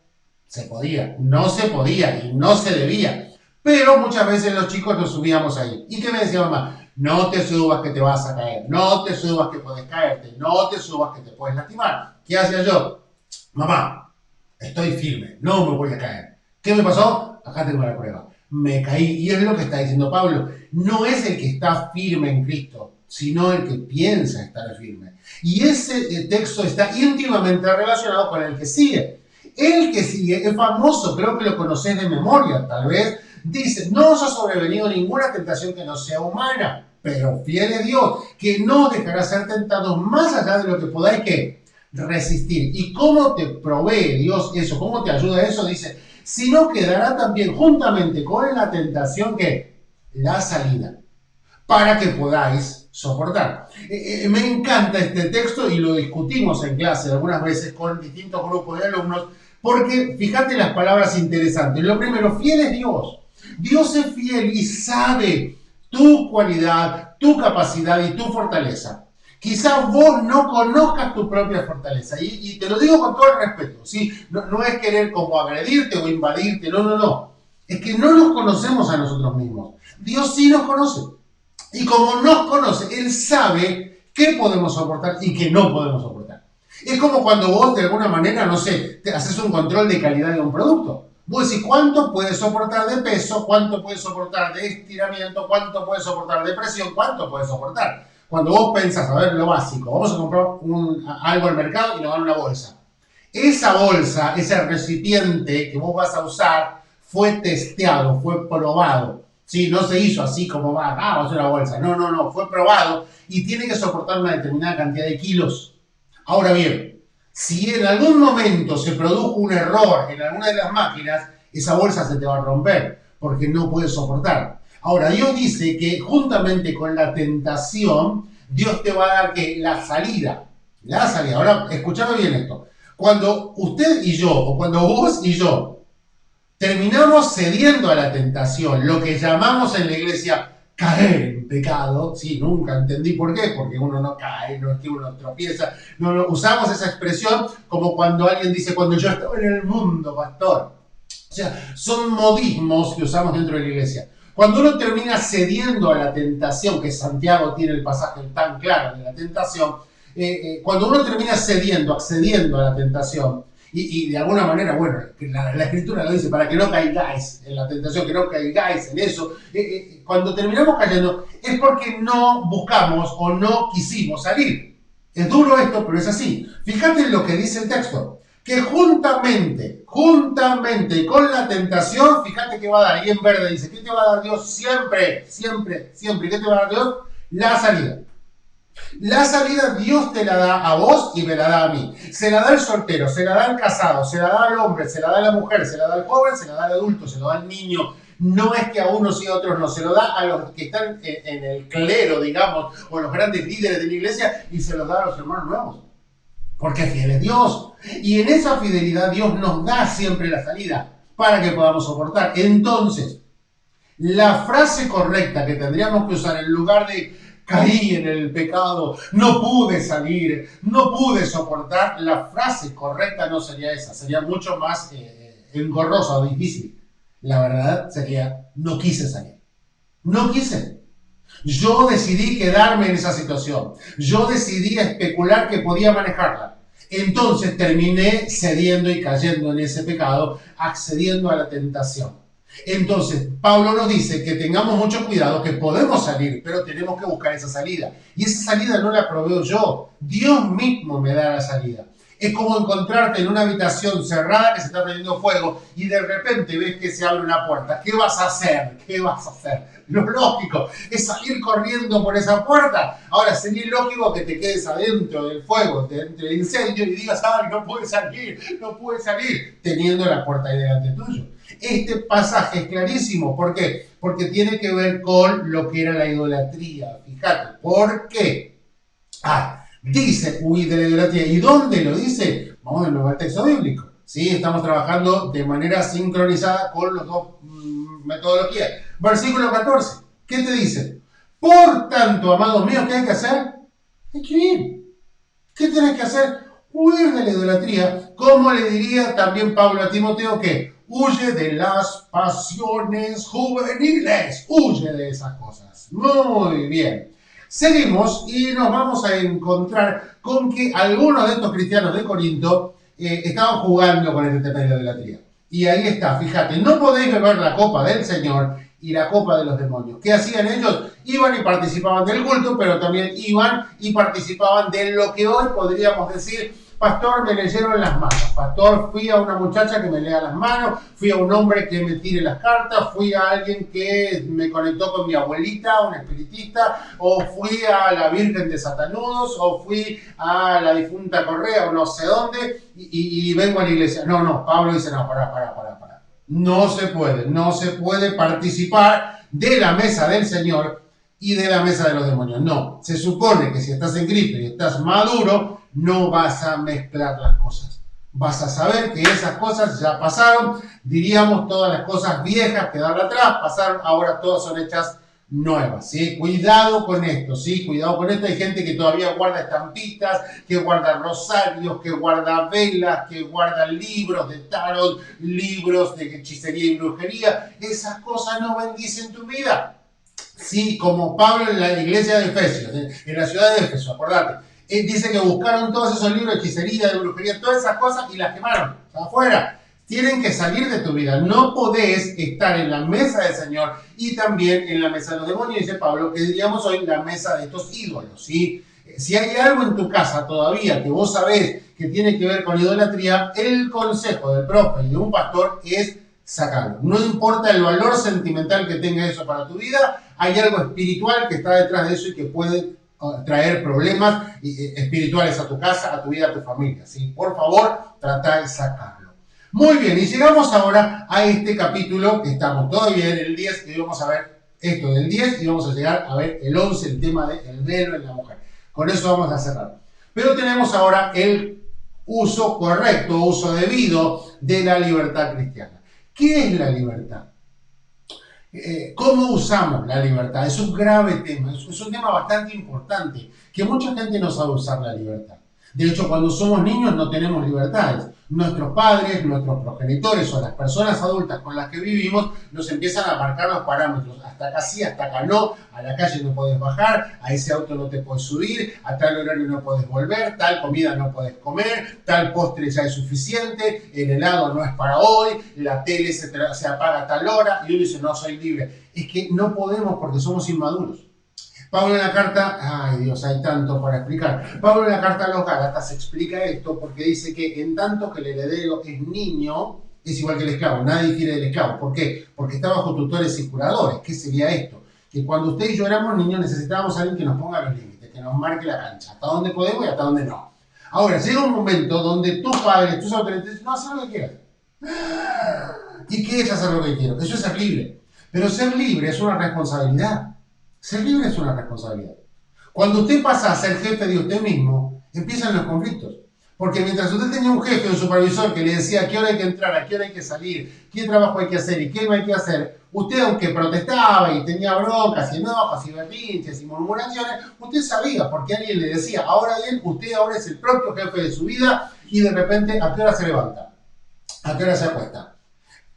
Se podía, no se podía y no se debía. Pero muchas veces los chicos nos subíamos ahí. ¿Y qué me decía mamá? No te subas que te vas a caer, no te subas que puedes caerte, no te subas que te puedes lastimar. ¿Qué hacía yo? Mamá, estoy firme, no me voy a caer. ¿Qué me pasó? Acá tengo la prueba. Me caí. Y es lo que está diciendo Pablo. No es el que está firme en Cristo, sino el que piensa estar firme. Y ese texto está íntimamente relacionado con el que sigue. El que sigue es famoso, creo que lo conocés de memoria, tal vez. Dice, no os ha sobrevenido ninguna tentación que no sea humana, pero fiel es Dios, que no os dejará ser tentados más allá de lo que podáis que resistir. ¿Y cómo te provee Dios eso? ¿Cómo te ayuda eso? Dice, sino que dará también juntamente con la tentación que la salida, para que podáis soportar. Me encanta este texto y lo discutimos en clase algunas veces con distintos grupos de alumnos, porque fíjate las palabras interesantes. Lo primero, fiel es Dios. Dios es fiel y sabe tu cualidad, tu capacidad y tu fortaleza. Quizás vos no conozcas tu propia fortaleza y te lo digo con todo el respeto, ¿sí? No es querer como agredirte o invadirte, no. Es que no nos conocemos a nosotros mismos. Dios sí nos conoce. Y como nos conoce, Él sabe qué podemos soportar y qué no podemos soportar. Es como cuando vos de alguna manera, no sé, te haces un control de calidad de un producto. Vos decís cuánto puedes soportar de peso, cuánto puedes soportar de estiramiento, cuánto puedes soportar de presión, cuánto puedes soportar. Cuando vos pensás, a ver, lo básico, vamos a comprar algo al mercado y nos dan una bolsa. esa bolsa, ese recipiente que vos vas a usar, fue testeado, fue probado. Sí, no se hizo así como va, vamos a hacer una bolsa. No, no, no, fue probado y tiene que soportar una determinada cantidad de kilos. Ahora bien, si en algún momento se produjo un error en alguna de las máquinas, esa bolsa se te va a romper porque no puede soportar. Ahora, Dios dice que juntamente con la tentación, Dios te va a dar que la salida. La salida. Ahora, escuchame bien esto. Cuando usted y yo, o cuando vos y yo, terminamos cediendo a la tentación, lo que llamamos en la iglesia caer en pecado, sí, nunca entendí por qué, porque uno no cae, no es que uno tropieza, no, usamos esa expresión como cuando alguien dice, cuando yo estaba en el mundo, pastor. O sea, son modismos que usamos dentro de la iglesia. Cuando uno termina cediendo a la tentación, que Santiago tiene el pasaje tan claro de la tentación, cuando uno termina cediendo, accediendo a la tentación, y de alguna manera, bueno, la escritura lo dice, para que no caigáis en la tentación, que no caigáis en eso, cuando terminamos cayendo es porque no buscamos o no quisimos salir. Es duro esto, pero es así. Fíjate en lo que dice el texto, que juntamente con la tentación, fíjate que va a dar, ahí en verde dice, ¿qué te va a dar Dios? Siempre, siempre, siempre. ¿Qué te va a dar Dios? La salida. La salida Dios te la da a vos y me la da a mí. Se la da al soltero, se la da al casado, se la da al hombre, se la da a la mujer, se la da al joven, se la da al adulto, se la da al niño. No es que a unos y a otros no, se lo da a los que están en el clero, digamos, o los grandes líderes de la iglesia, y se lo da a los hermanos nuevos. Porque fiel es Dios. Y en esa fidelidad Dios nos da siempre la salida para que podamos soportar. Entonces, la frase correcta que tendríamos que usar en lugar de caí en el pecado, no pude salir, no pude soportar, la frase correcta no sería esa, sería mucho más engorrosa o difícil. La verdad sería, no quise salir. No quise. Yo decidí quedarme en esa situación. Yo decidí especular que podía manejarla. Entonces terminé cediendo y cayendo en ese pecado, accediendo a la tentación. Entonces, Pablo nos dice que tengamos mucho cuidado, que podemos salir, pero tenemos que buscar esa salida. Y esa salida no la proveo yo, Dios mismo me da la salida. Es como encontrarte en una habitación cerrada que se está prendiendo fuego y de repente ves que se abre una puerta. ¿Qué vas a hacer? ¿Qué vas a hacer? Lo lógico es salir corriendo por esa puerta. Ahora, sería lógico que te quedes adentro del fuego, dentro del incendio y digas, ay, no pude salir, teniendo la puerta ahí delante tuyo. Este pasaje es clarísimo. ¿Por qué? Porque tiene que ver con lo que era la idolatría. Fíjate, ¿por qué? Dice huir de la idolatría. ¿Y dónde lo dice? Vamos de nuevo al texto bíblico. ¿Sí? Estamos trabajando de manera sincronizada con los dos metodologías. Versículo 14. ¿Qué te dice? Por tanto, amados míos, ¿qué hay que hacer? Hay que huir. ¿Qué tienes que hacer? Huir de la idolatría. Como le diría también Pablo a Timoteo, que huye de las pasiones juveniles. Huye de esas cosas. Muy bien. Seguimos y nos vamos a encontrar con que algunos de estos cristianos de Corinto estaban jugando con este tema de la idolatría. Y ahí está, fíjate, no podéis beber la copa del Señor y la copa de los demonios. ¿Qué hacían ellos? Iban y participaban del culto, pero también iban y participaban de lo que hoy podríamos decir, pastor, me leyeron las manos. Pastor, fui a una muchacha que me lea las manos, fui a un hombre que me tire las cartas, fui a alguien que me conectó con mi abuelita, un espiritista, o fui a la Virgen de Satanudos, o fui a la difunta Correa, o no sé dónde, y vengo a la iglesia. No, Pablo dice, no, pará. No se puede participar de la mesa del Señor y de la mesa de los demonios. No, se supone que si estás en Cristo y estás maduro, no vas a mezclar las cosas. Vas a saber que esas cosas ya pasaron, diríamos todas las cosas viejas quedaron atrás, pasaron, ahora todas son hechas nuevas, ¿sí? Cuidado con esto, ¿sí? Cuidado con esto. Hay gente que todavía guarda estampitas, que guarda rosarios, que guarda velas, que guarda libros de tarot, libros de hechicería y brujería. Esas cosas no bendicen tu vida. Sí, como Pablo en la iglesia de Efesios, en la ciudad de Éfeso, acordate. Dice que buscaron todos esos libros de hechicería, de brujería, todas esas cosas y las quemaron afuera. Tienen que salir de tu vida. No podés estar en la mesa del Señor y también en la mesa de los demonios, dice Pablo, que diríamos hoy la mesa de estos ídolos, ¿sí? Si hay algo en tu casa todavía que vos sabés que tiene que ver con idolatría, el consejo del profe y de un pastor es sacarlo. No importa el valor sentimental que tenga eso para tu vida, hay algo espiritual que está detrás de eso y que puede traer problemas espirituales a tu casa, a tu vida, a tu familia. ¿Sí? Por favor, trata de sacarlo. Muy bien, y llegamos ahora a este capítulo que estamos todavía en el 10 y vamos a ver esto del 10 y vamos a llegar a ver el 11, el tema del velo en la mujer. Con eso vamos a cerrar. Pero tenemos ahora el uso correcto, uso debido de la libertad cristiana. ¿Qué es la libertad? ¿Cómo usamos la libertad? Es un grave tema, es un tema bastante importante, que mucha gente no sabe usar la libertad. De hecho, cuando somos niños no tenemos libertades. Nuestros padres, nuestros progenitores o las personas adultas con las que vivimos nos empiezan a marcar los parámetros. Hasta acá sí, hasta acá no, a la calle no puedes bajar, a ese auto no te puedes subir, a tal horario no puedes volver, tal comida no puedes comer, tal postre ya es suficiente, el helado no es para hoy, la tele se apaga a tal hora, y uno dice, no, soy libre. Es que no podemos porque somos inmaduros. Pablo en la carta, ay Dios, hay tanto para explicar. Pablo en la carta a los Gálatas explica esto porque dice que en tanto que el heredero es niño, es igual que el esclavo, nadie difiere del esclavo. ¿Por qué? Porque está bajo tutores y curadores. ¿Qué sería esto? Que cuando usted y yo éramos niños necesitábamos a alguien que nos ponga los límites, que nos marque la cancha, hasta dónde podemos y hasta dónde no. Ahora, llega un momento donde tus padres, tus autoridades, dicen, no, haz lo que quieras. ¿Y qué es hacer lo que quiero? Eso es ser libre. Pero ser libre es una responsabilidad. Ser libre es una responsabilidad. Cuando usted pasa a ser jefe de usted mismo, empiezan los conflictos. Porque mientras usted tenía un jefe, un supervisor que le decía a qué hora hay que entrar, a qué hora hay que salir, qué trabajo hay que hacer y qué no hay que hacer, usted aunque protestaba y tenía broncas y enojos y berrinches y murmuraciones, usted sabía porque alguien le decía, ahora bien, usted ahora es el propio jefe de su vida y de repente, ¿a qué hora se levanta? ¿A qué hora se acuesta?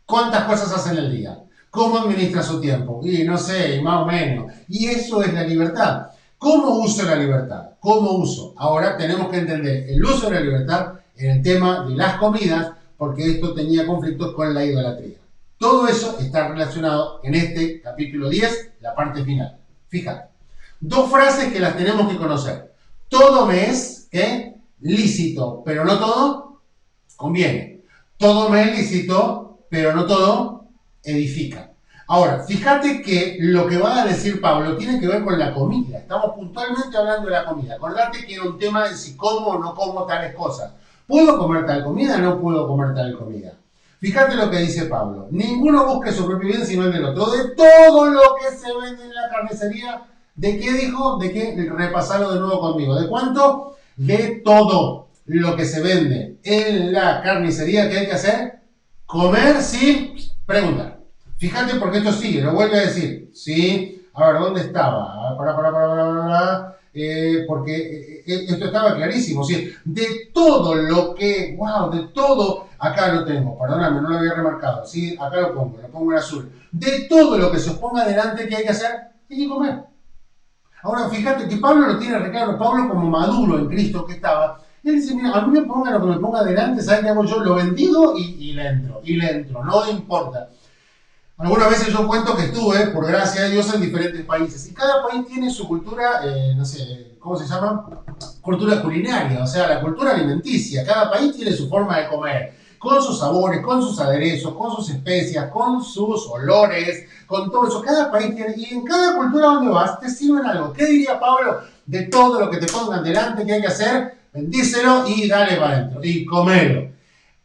¿Cuántas cosas hace en el día? ¿Cómo administra su tiempo? Y no sé, más o menos. Y eso es la libertad. ¿Cómo uso la libertad? ¿Cómo uso? Ahora tenemos que entender el uso de la libertad en el tema de las comidas, porque esto tenía conflictos con la idolatría. Todo eso está relacionado en este capítulo 10, la parte final. Fíjate. Dos frases que las tenemos que conocer. Todo me es lícito, pero no todo conviene. Todo me es lícito, pero no todo edifica. Ahora, fíjate que lo que va a decir Pablo tiene que ver con la comida. Estamos puntualmente hablando de la comida. Acordate que era un tema de si como o no como tales cosas. ¿Puedo comer tal comida o no puedo comer tal comida? Fíjate lo que dice Pablo. Ninguno busque su propio bien sino el del otro. De todo lo que se vende en la carnicería, ¿de qué dijo? ¿De qué? Repasalo de nuevo conmigo. ¿De cuánto? De todo lo que se vende en la carnicería. ¿Qué hay que hacer? Comer sin preguntar. Fíjate porque esto sigue, lo vuelve a decir. Sí, a ver, ¿dónde estaba? Porque esto estaba clarísimo. ¿Sí? De todo lo que, wow, de todo, acá lo tengo, perdóname, no lo había remarcado. ¿Sí? Acá lo pongo en azul. De todo lo que se os ponga delante, ¿qué hay que hacer? Hay que comer. Ahora, fíjate que Pablo lo tiene reclaro. Pablo, como maduro en Cristo que estaba, él dice, mira, a mí me ponga lo que me ponga delante, ¿sabes qué hago yo? Lo vendido y le entro, no importa. Algunas veces yo cuento que estuve, por gracia de Dios, en diferentes países. Y cada país tiene su cultura, no sé, ¿cómo se llama? Cultura culinaria, o sea, la cultura alimenticia. Cada país tiene su forma de comer, con sus sabores, con sus aderezos, con sus especias, con sus olores, con todo eso. Cada país tiene, y en cada cultura donde vas, te sirven algo. ¿Qué diría Pablo? De todo lo que te pongan delante, ¿qué hay que hacer? Bendícelo y dale para adentro. Y comelo.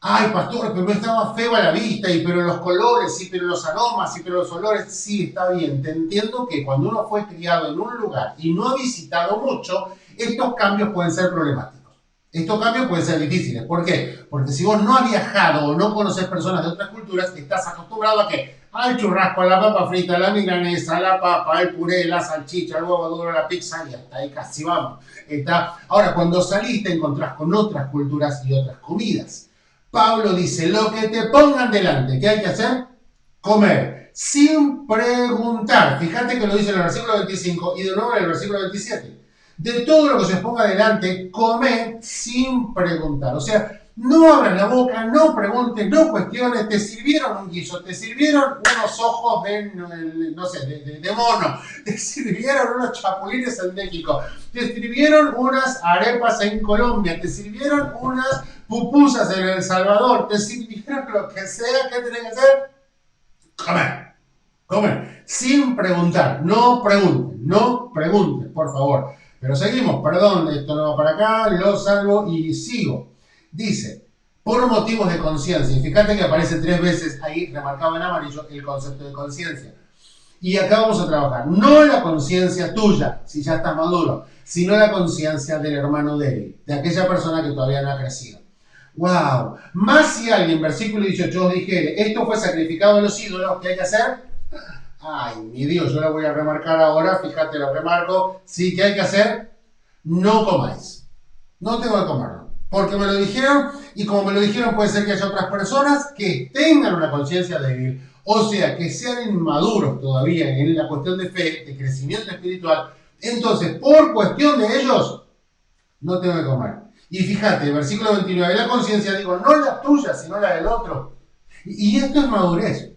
Ay, pastor, pero no estaba feo a la vista, y pero los colores, sí, pero los aromas, sí, pero los olores, sí, está bien. Te entiendo que cuando uno fue criado en un lugar y no ha visitado mucho, estos cambios pueden ser problemáticos. Estos cambios pueden ser difíciles. ¿Por qué? Porque si vos no has viajado o no conoces personas de otras culturas, estás acostumbrado a que al churrasco, a la papa frita, a la milanesa, a la papa, al puré, la salchicha, el huevo duro, la pizza, y hasta ahí casi vamos. Ahora, cuando salís te encontrás con otras culturas y otras comidas. Pablo dice, lo que te pongan delante, ¿qué hay que hacer? Comer, sin preguntar. Fíjate que lo dice en el versículo 25 y de nuevo en el versículo 27. De todo lo que se os ponga delante, comed sin preguntar. O sea, No abras la boca, no preguntes, no cuestiones. Te sirvieron un guiso, te sirvieron unos ojos no sé, de mono, te sirvieron unos chapulines en México, te sirvieron unas arepas en Colombia, te sirvieron unas pupusas en El Salvador, te sirvieron lo que sea. ¿Qué tenés que hacer? Comer. Comer. Sin preguntar. No pregunten, por favor. Pero seguimos, perdón, esto no va para acá, lo salvo y sigo. Dice, por motivos de conciencia. Y fíjate que aparece 3 veces ahí, remarcado en amarillo, el concepto de conciencia. Y acá vamos a trabajar. No la conciencia tuya, si ya estás maduro, sino la conciencia del hermano débil, de aquella persona que todavía no ha crecido. ¡Wow! Más si alguien, versículo 18, os dijere, esto fue sacrificado a los ídolos, ¿qué hay que hacer? Ay, mi Dios, yo lo voy a remarcar ahora, fíjate, lo remarco. Sí, ¿qué hay que hacer? No comáis. No tengo que comerlo. Porque me lo dijeron, y como me lo dijeron, puede ser que haya otras personas que tengan una conciencia débil, o sea, que sean inmaduros todavía en la cuestión de fe, de crecimiento espiritual. Entonces, por cuestión de ellos, no tengo que comer. Y fíjate, versículo 29, la conciencia, digo, no la tuya, sino la del otro. Y esto es madurez.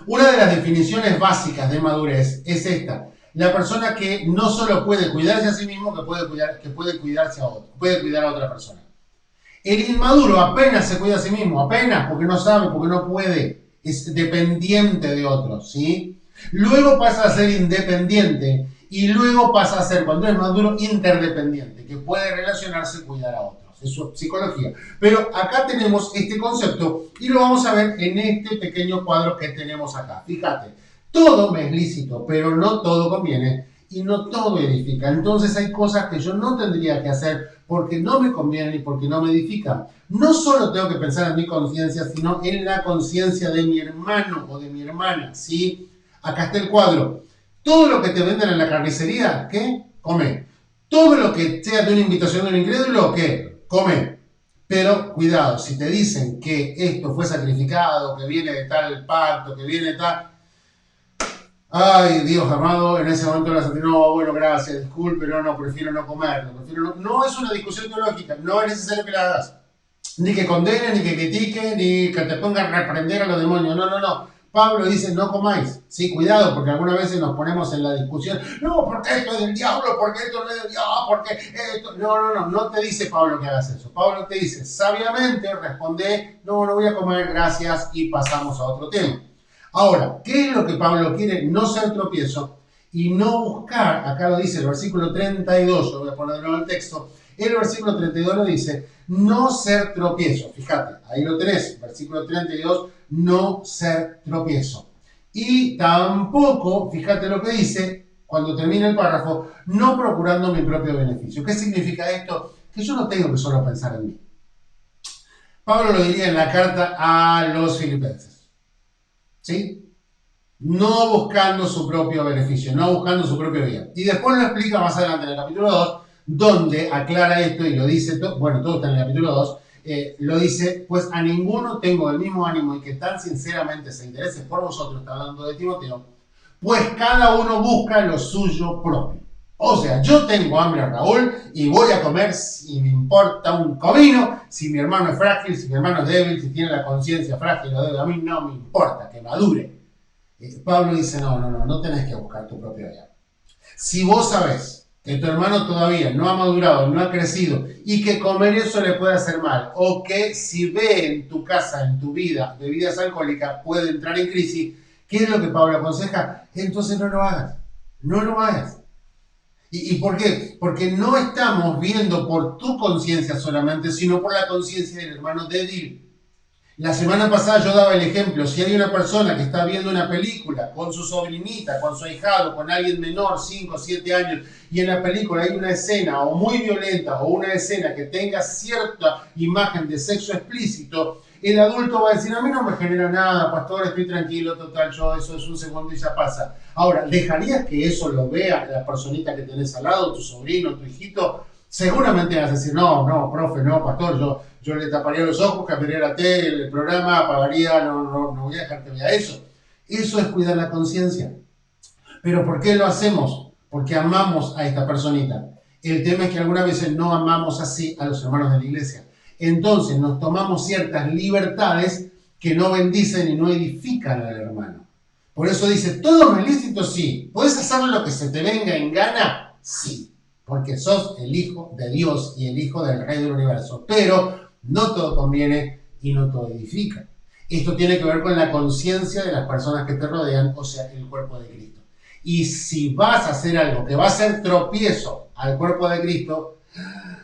Una de las definiciones básicas de madurez es esta. La persona que no solo puede cuidarse a sí mismo, que puede cuidarse a otro, puede cuidar a otra persona. El inmaduro apenas se cuida a sí mismo, apenas, porque no sabe, porque no puede, es dependiente de otros, ¿sí? Luego pasa a ser independiente y luego pasa a ser, cuando es maduro, interdependiente, que puede relacionarse y cuidar a otros. Es su psicología. Pero acá tenemos este concepto y lo vamos a ver en este pequeño cuadro que tenemos acá. Fíjate, todo me es lícito, pero no todo conviene y no todo edifica. Entonces hay cosas que yo no tendría que hacer porque no me convienen y porque no me edifican. No solo tengo que pensar en mi conciencia, sino en la conciencia de mi hermano o de mi hermana, ¿sí? Acá está el cuadro. Todo lo que te venden en la carnicería, ¿qué? Come. Todo lo que sea de una invitación de un incrédulo, ¿qué? Come. Pero cuidado, si te dicen que esto fue sacrificado, que viene de tal pacto, que viene de tal... Ay, Dios amado, en ese momento la senté, no, bueno, gracias, disculpe, no, prefiero no comerlo. No es una discusión teológica, no es necesario que la hagas. Ni que condene, ni que critique, ni que te ponga a reprender a los demonios. No. Pablo dice, no comáis. Sí, cuidado, porque algunas veces nos ponemos en la discusión. No, porque esto es del diablo, porque esto no es del diablo, porque esto... No te dice Pablo que hagas eso. Pablo te dice, sabiamente responde, no voy a comer, gracias, y pasamos a otro tema. Ahora, ¿qué es lo que Pablo quiere? No ser tropiezo y no buscar, acá lo dice el versículo 32, yo voy a poner de nuevo el texto, el versículo 32 lo dice, no ser tropiezo. Fíjate, ahí lo tenés, versículo 32, no ser tropiezo. Y tampoco, fíjate lo que dice, cuando termina el párrafo, no procurando mi propio beneficio. ¿Qué significa esto? Que yo no tengo que solo pensar en mí. Pablo lo diría en la carta a los filipenses. ¿Sí? No buscando su propio beneficio, no buscando su propio bien. Y después lo explica más adelante en el capítulo 2, donde aclara esto y lo dice, todo está en el capítulo 2, lo dice, pues a ninguno tengo el mismo ánimo y que tan sinceramente se interese por vosotros, está hablando de Timoteo, pues cada uno busca lo suyo propio. O sea, yo tengo hambre, Raúl, y voy a comer si me importa un comino, si mi hermano es frágil, si mi hermano es débil, si tiene la conciencia frágil o débil, a mí no me importa, que madure. Pablo dice, no tenés que buscar tu propio bien. Si vos sabés que tu hermano todavía no ha madurado, no ha crecido, y que comer eso le puede hacer mal, o que si ve en tu casa, en tu vida, bebidas alcohólicas, puede entrar en crisis, ¿qué es lo que Pablo aconseja? Entonces no lo hagas, no lo hagas. ¿Y por qué? Porque no estamos viendo por tu conciencia solamente, sino por la conciencia del hermano débil. La semana pasada yo daba el ejemplo, si hay una persona que está viendo una película con su sobrinita, con su ahijado, con alguien menor, 5 o 7 años, y en la película hay una escena o muy violenta o una escena que tenga cierta imagen de sexo explícito, el adulto va a decir, a mí no me genera nada, pastor, estoy tranquilo, total, yo eso es un segundo y ya pasa. Ahora, ¿dejarías que eso lo vea la personita que tenés al lado, tu sobrino, tu hijito? Seguramente vas a decir, no, profe, no, pastor, yo le taparía los ojos, cambiaría la tele, el programa, apagaría, no voy a dejar que vea eso. Eso es cuidar la conciencia. ¿Pero por qué lo hacemos? Porque amamos a esta personita. El tema es que algunas veces no amamos así a los hermanos de la iglesia. entonces nos tomamos ciertas libertades que no bendicen y no edifican al hermano. Por eso dice, todo es lícito, sí. ¿Puedes hacer lo que se te venga en gana? Sí, porque sos el hijo de Dios y el hijo del Rey del Universo. Pero no todo conviene y no todo edifica. Esto tiene que ver con la conciencia de las personas que te rodean, o sea, el cuerpo de Cristo. Y si vas a hacer algo que va a ser tropiezo al cuerpo de Cristo,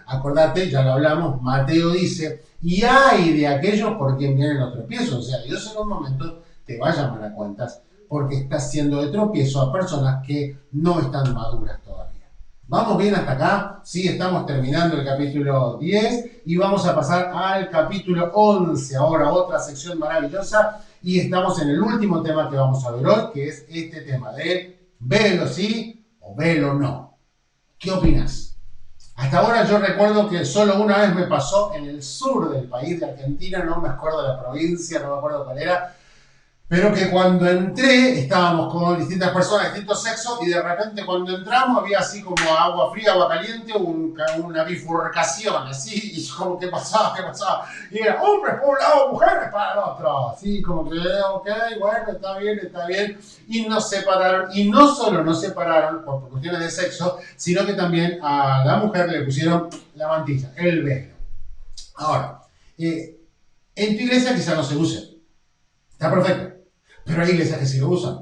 acordate, ya lo hablamos, Mateo dice, y hay de aquellos por quien vienen los tropiezos. O sea, Dios en un momento te va a llamar a cuentas porque está haciendo de tropiezo a personas que no están maduras todavía. ¿Vamos bien hasta acá? Sí, estamos terminando el capítulo 10 y vamos a pasar al capítulo 11, ahora otra sección maravillosa, y estamos en el último tema que vamos a ver hoy, que es este tema de velo sí o velo no. ¿Qué opinas? Hasta ahora yo recuerdo que solo una vez me pasó en el sur del país de Argentina, no me acuerdo de la provincia, no me acuerdo cuál era, pero que cuando entré estábamos con distintas personas de distintos sexos y de repente cuando entramos había así como agua fría, agua caliente, una bifurcación, así, y yo como, ¿qué pasaba? ¿Qué pasaba? Y era hombres por un lado, mujeres para el otro, así como que, ok, bueno, está bien, y nos separaron, y no solo nos separaron por cuestiones de sexo, sino que también a la mujer le pusieron la mantilla, el velo. Ahora, en tu iglesia quizá no se use, está perfecto. Pero hay iglesias que sí lo usan.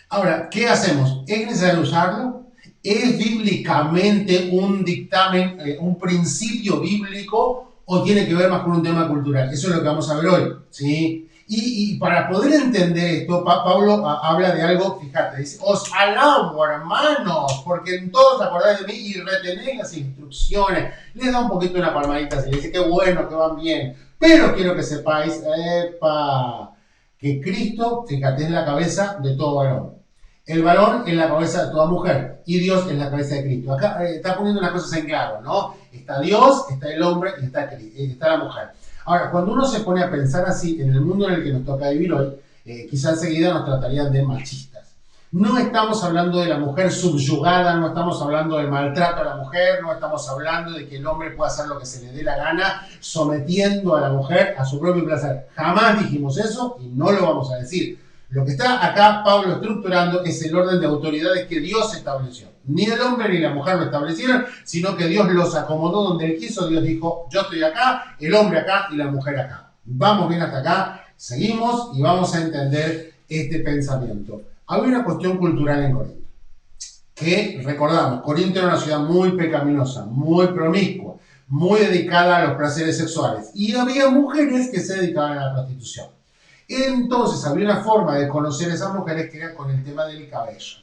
Ahora, ¿qué hacemos? ¿Es necesario usarlo? ¿Es bíblicamente un dictamen, un principio bíblico o tiene que ver más con un tema cultural? Eso es lo que vamos a ver hoy, ¿sí? Y para poder entender esto, Pablo habla de algo, fíjate, dice, os alabo, hermanos, porque en todos acordáis de mí y retenéis las instrucciones. Les da un poquito una palmadita así, le dice, qué bueno, que van bien. Pero quiero que sepáis, que Cristo, fíjate, es la cabeza de todo varón. El varón es la cabeza de toda mujer y Dios es la cabeza de Cristo. Acá está poniendo las cosas en claro, ¿no? Está Dios, está el hombre y está la mujer. Ahora, cuando uno se pone a pensar así en el mundo en el que nos toca vivir hoy, quizás enseguida nos tratarían de machistas. No estamos hablando de la mujer subyugada, no estamos hablando del maltrato a la mujer, no estamos hablando de que el hombre pueda hacer lo que se le dé la gana, sometiendo a la mujer a su propio placer. Jamás dijimos eso y no lo vamos a decir. Lo que está acá Pablo estructurando es el orden de autoridades que Dios estableció. Ni el hombre ni la mujer lo establecieron, sino que Dios los acomodó donde Él quiso. Dios dijo, yo estoy acá, el hombre acá y la mujer acá. Vamos bien hasta acá, seguimos y vamos a entender este pensamiento. Había una cuestión cultural en Corinto, que recordamos, Corinto era una ciudad muy pecaminosa, muy promiscua, muy dedicada a los placeres sexuales, y había mujeres que se dedicaban a la prostitución. Entonces había una forma de conocer a esas mujeres que era con el tema del cabello.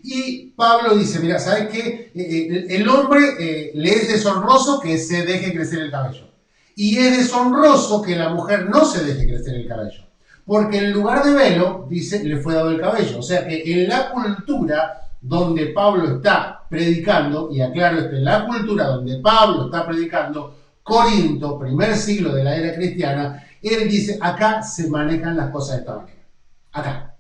Y Pablo dice, mira, ¿sabes qué? El hombre le es deshonroso que se deje crecer el cabello. Y es deshonroso que la mujer no se deje crecer el cabello. Porque en lugar de velo, dice, le fue dado el cabello. O sea que en la cultura donde Pablo está predicando, y aclaro esto, en la cultura donde Pablo está predicando, Corinto, primer siglo de la era cristiana, él dice, acá se manejan las cosas de esta manera. Acá,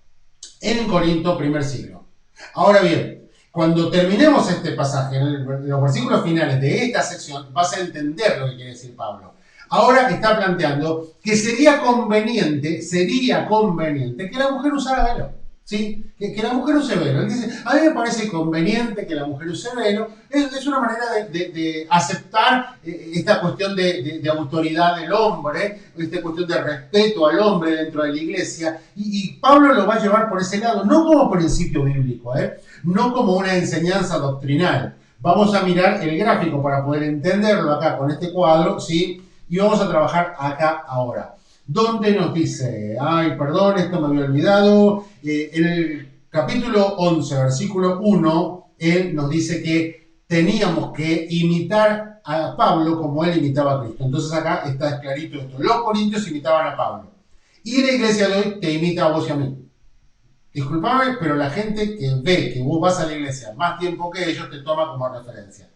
en Corinto, primer siglo. Ahora bien, cuando terminemos este pasaje, en los versículos finales de esta sección, vas a entender lo que quiere decir Pablo. Ahora está planteando que sería conveniente que la mujer usara velo, ¿sí? Que la mujer use velo. Él dice, a mí me parece conveniente que la mujer use velo. Es una manera de aceptar esta cuestión de autoridad del hombre, esta cuestión de respeto al hombre dentro de la iglesia. Y Pablo lo va a llevar por ese lado, no como principio bíblico, no como una enseñanza doctrinal. Vamos a mirar el gráfico para poder entenderlo acá con este cuadro, ¿sí? Y vamos a trabajar acá ahora. Donde nos dice, ay, perdón, esto me había olvidado. En el capítulo 11, versículo 1, él nos dice que teníamos que imitar a Pablo como él imitaba a Cristo. Entonces acá está clarito esto. Los corintios imitaban a Pablo. Y la iglesia de hoy te imita a vos y a mí. Disculpame, pero la gente que ve que vos vas a la iglesia más tiempo que ellos te toma como referencia.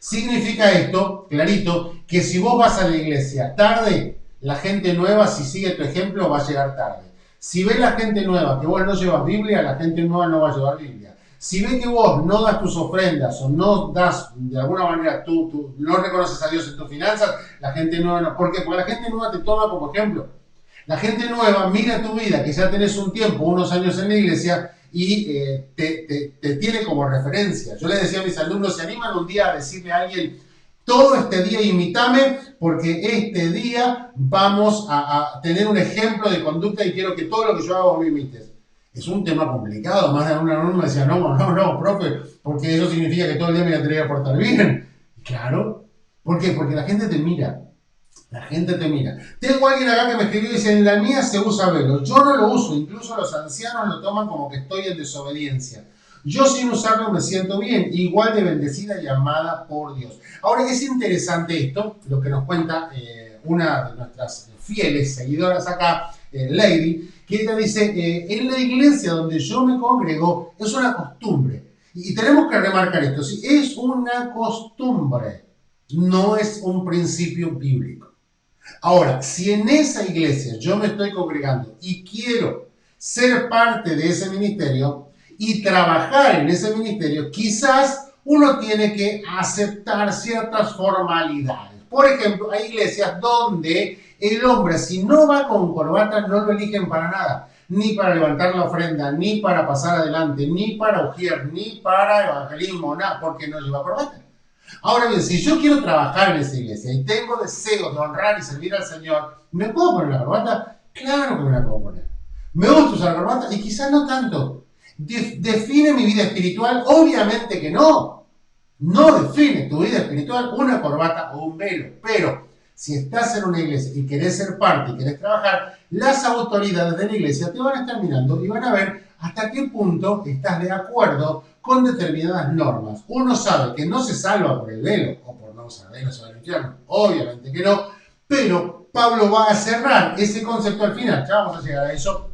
Significa esto, clarito, que si vos vas a la iglesia tarde, la gente nueva, si sigue tu ejemplo, va a llegar tarde. Si ves la gente nueva que vos no llevas Biblia, la gente nueva no va a llevar Biblia. Si ven que vos no das tus ofrendas o no das, de alguna manera, tú no reconoces a Dios en tus finanzas, la gente nueva no. ¿Por qué? Porque la gente nueva te toma como ejemplo. La gente nueva mira tu vida, que ya tenés un tiempo, unos años en la iglesia, y te tiene como referencia. Yo les decía a mis alumnos, se animan un día a decirle a alguien, todo este día imitame, porque este día vamos a tener un ejemplo de conducta y quiero que todo lo que yo haga vos me imites. Es un tema complicado, más de una alumno me decía, no, profe, porque eso significa que todo el día me voy a tener que portar bien. Claro, ¿por qué? Porque la gente te mira. La gente te mira. Tengo a alguien acá que me escribió y dice, en la mía se usa velo. Yo no lo uso, incluso los ancianos lo toman como que estoy en desobediencia. Yo sin usarlo me siento bien, igual de bendecida y amada por Dios. Ahora es interesante esto, lo que nos cuenta una de nuestras fieles seguidoras acá, Lady, que ella dice, en la iglesia donde yo me congrego es una costumbre. Y tenemos que remarcar esto, ¿sí? Es una costumbre, no es un principio bíblico. Ahora, si en esa iglesia yo me estoy congregando y quiero ser parte de ese ministerio y trabajar en ese ministerio, quizás uno tiene que aceptar ciertas formalidades. Por ejemplo, hay iglesias donde el hombre, si no va con corbata, no lo eligen para nada. Ni para levantar la ofrenda, ni para pasar adelante, ni para ujier, ni para evangelismo, nada, porque no lleva corbata. Ahora bien, si yo quiero trabajar en esa iglesia y tengo deseos de honrar y servir al Señor, ¿me puedo poner la corbata? Claro que me la puedo poner. ¿Me gusta usar la corbata? Y quizás no tanto. ¿Define mi vida espiritual? Obviamente que no. No define tu vida espiritual una corbata o un velo. Pero si estás en una iglesia y querés ser parte y querés trabajar, las autoridades de la iglesia te van a estar mirando y van a ver hasta qué punto estás de acuerdo con determinadas normas. Uno sabe que no se salva por el velo, o por no usar velo se va al infierno, obviamente que no, pero Pablo va a cerrar ese concepto al final, ya vamos a llegar a eso.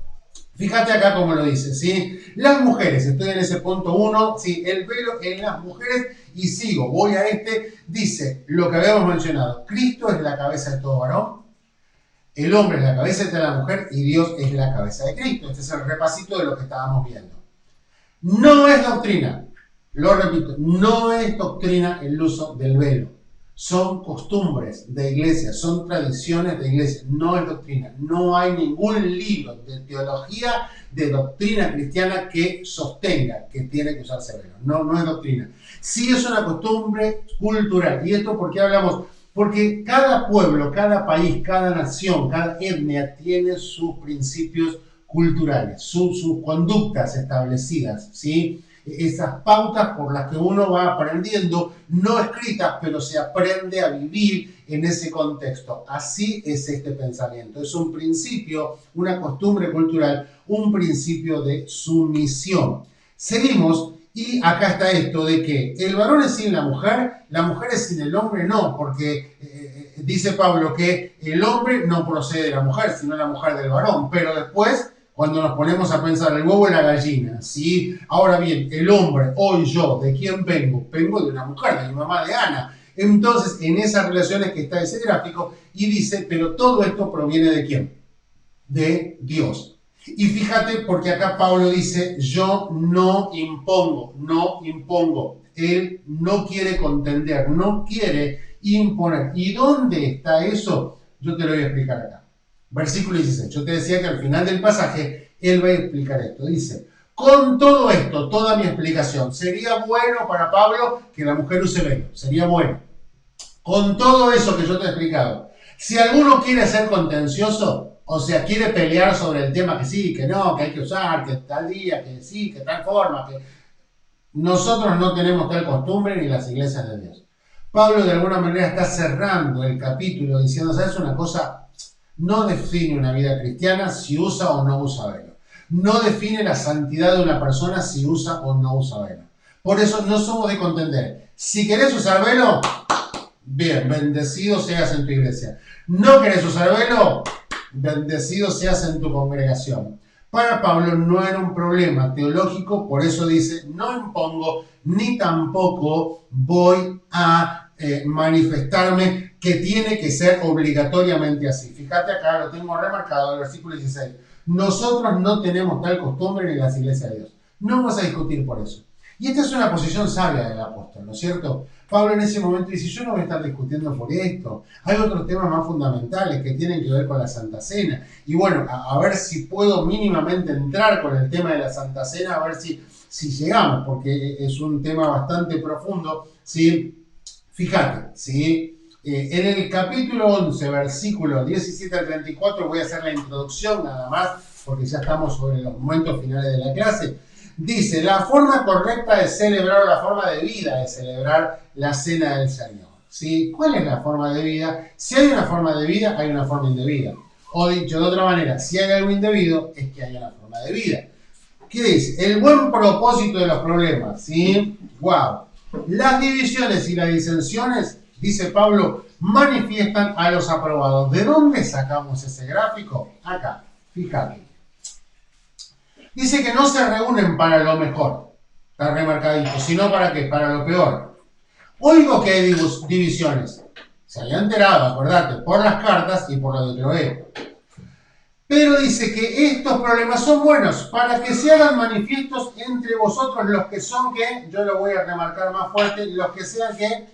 Fíjate acá cómo lo dice, ¿sí? Las mujeres, estoy en ese punto 1, ¿sí? El velo en las mujeres, y sigo, voy a dice lo que habíamos mencionado, Cristo es la cabeza de todo varón, el hombre es la cabeza de la mujer y Dios es la cabeza de Cristo. Este es el repasito de lo que estábamos viendo. No es doctrina, lo repito, no es doctrina el uso del velo. Son costumbres de iglesia, son tradiciones de iglesia, no es doctrina. No hay ningún libro de teología, de doctrina cristiana que sostenga que tiene que usarse velo. No es doctrina. Sí es una costumbre cultural. ¿Y esto por qué hablamos? Porque cada pueblo, cada país, cada nación, cada etnia tiene sus principios culturales, sus conductas establecidas, ¿sí? Esas pautas por las que uno va aprendiendo, no escritas, pero se aprende a vivir en ese contexto. Así es este pensamiento. Es un principio, una costumbre cultural, un principio de sumisión. Seguimos, y acá está esto de que el varón es sin la mujer es sin el hombre, no, porque dice Pablo que el hombre no procede de la mujer, sino la mujer del varón, pero después, cuando nos ponemos a pensar el huevo y la gallina, ¿sí? Ahora bien, el hombre, hoy yo, ¿de quién vengo? Vengo de una mujer, de mi mamá, de Ana. Entonces, en esas relaciones que está ese gráfico, y dice, pero todo esto proviene ¿de quién? De Dios. Y fíjate, porque acá Pablo dice, yo no impongo. Él no quiere contender, no quiere imponer. ¿Y dónde está eso? Yo te lo voy a explicar acá. Versículo 16. Yo te decía que al final del pasaje, él va a explicar esto. Dice, con todo esto, toda mi explicación, sería bueno para Pablo que la mujer use velo. Sería bueno. Con todo eso que yo te he explicado, si alguno quiere ser contencioso, o sea, quiere pelear sobre el tema que sí, que no, que hay que usar, que tal día, que sí, que tal forma, que nosotros no tenemos tal costumbre ni las iglesias de Dios. Pablo de alguna manera está cerrando el capítulo diciendo, ¿sabes una cosa? No define una vida cristiana si usa o no usa velo. No define la santidad de una persona si usa o no usa velo. Por eso no somos de contender. Si querés usar velo, bien, bendecido seas en tu iglesia. No querés usar velo, bendecido seas en tu congregación. Para Pablo no era un problema teológico, por eso dice, no impongo ni tampoco voy a manifestarme que tiene que ser obligatoriamente así. Fíjate acá, lo tengo remarcado, el versículo 16. Nosotros no tenemos tal costumbre en las iglesias de Dios. No vamos a discutir por eso. Y esta es una posición sabia del apóstol, ¿no es cierto? Pablo en ese momento dice, yo no voy a estar discutiendo por esto. Hay otros temas más fundamentales que tienen que ver con la Santa Cena. Y bueno, a ver si puedo mínimamente entrar con el tema de la Santa Cena, a ver si llegamos, porque es un tema bastante profundo, ¿sí? Fíjate, ¿sí? En el capítulo 11, versículo 17 al 34, voy a hacer la introducción nada más, porque ya estamos sobre los momentos finales de la clase. Dice, la forma correcta de celebrar, o la forma de vida de celebrar la cena del Señor. ¿Sí? ¿Cuál es la forma de vida? Si hay una forma de vida, hay una forma indebida. O dicho de otra manera, si hay algo indebido, es que hay una forma de vida. ¿Qué dice? El buen propósito de los problemas. ¿Sí? ¡Wow! Las divisiones y las disensiones, dice Pablo, manifiestan a los aprobados. ¿De dónde sacamos ese gráfico? Acá, fíjate. Dice que no se reúnen para lo mejor, está remarcadito, sino para qué, para lo peor. Oigo que hay divisiones. Se había enterado, acordate, por las cartas y por lo de Cloé. Pero dice que estos problemas son buenos para que se hagan manifiestos entre vosotros los que son que, yo lo voy a remarcar más fuerte, los que sean que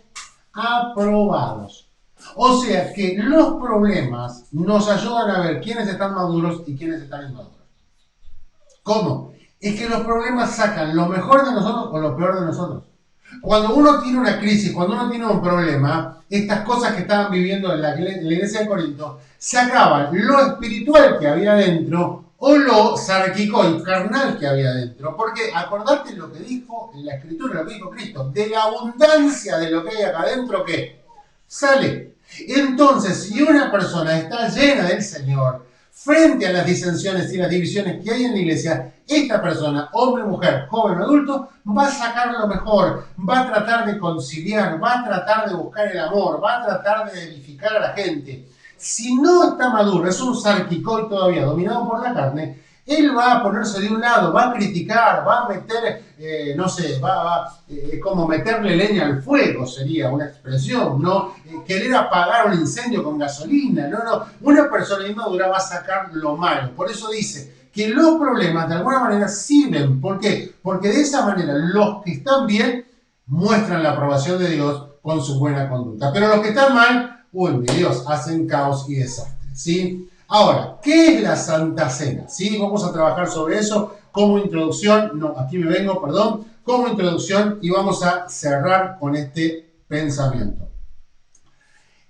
aprobados. O sea que los problemas nos ayudan a ver quiénes están maduros y quiénes están inmaduros. ¿Cómo? Es que los problemas sacan lo mejor de nosotros o lo peor de nosotros. Cuando uno tiene una crisis, cuando uno tiene un problema, estas cosas que estaban viviendo en la iglesia de Corinto, se acaban lo espiritual que había dentro o lo sárquico y carnal que había dentro. Porque acordate lo que dijo en la Escritura, lo que dijo Cristo, de la abundancia de lo que hay acá adentro, ¿qué? Sale. Entonces, si una persona está llena del Señor, frente a las disensiones y las divisiones que hay en la iglesia, esta persona, hombre, mujer, joven o adulto, va a sacar lo mejor, va a tratar de conciliar, va a tratar de buscar el amor, va a tratar de edificar a la gente. Si no está maduro, es un sarquicón todavía dominado por la carne, él va a ponerse de un lado, va a criticar, va a meter, como meterle leña al fuego, sería una expresión, ¿no? Querer apagar un incendio con gasolina, no. Una persona inmadura va a sacar lo malo. Por eso dice que los problemas de alguna manera sirven. ¿Por qué? Porque de esa manera los que están bien muestran la aprobación de Dios con su buena conducta. Pero los que están mal, mi Dios, hacen caos y desastre, ¿sí? Ahora, ¿qué es la Santa Cena? ¿Sí? Vamos a trabajar sobre eso como introducción. No, aquí me vengo, perdón. Como introducción y vamos a cerrar con este pensamiento.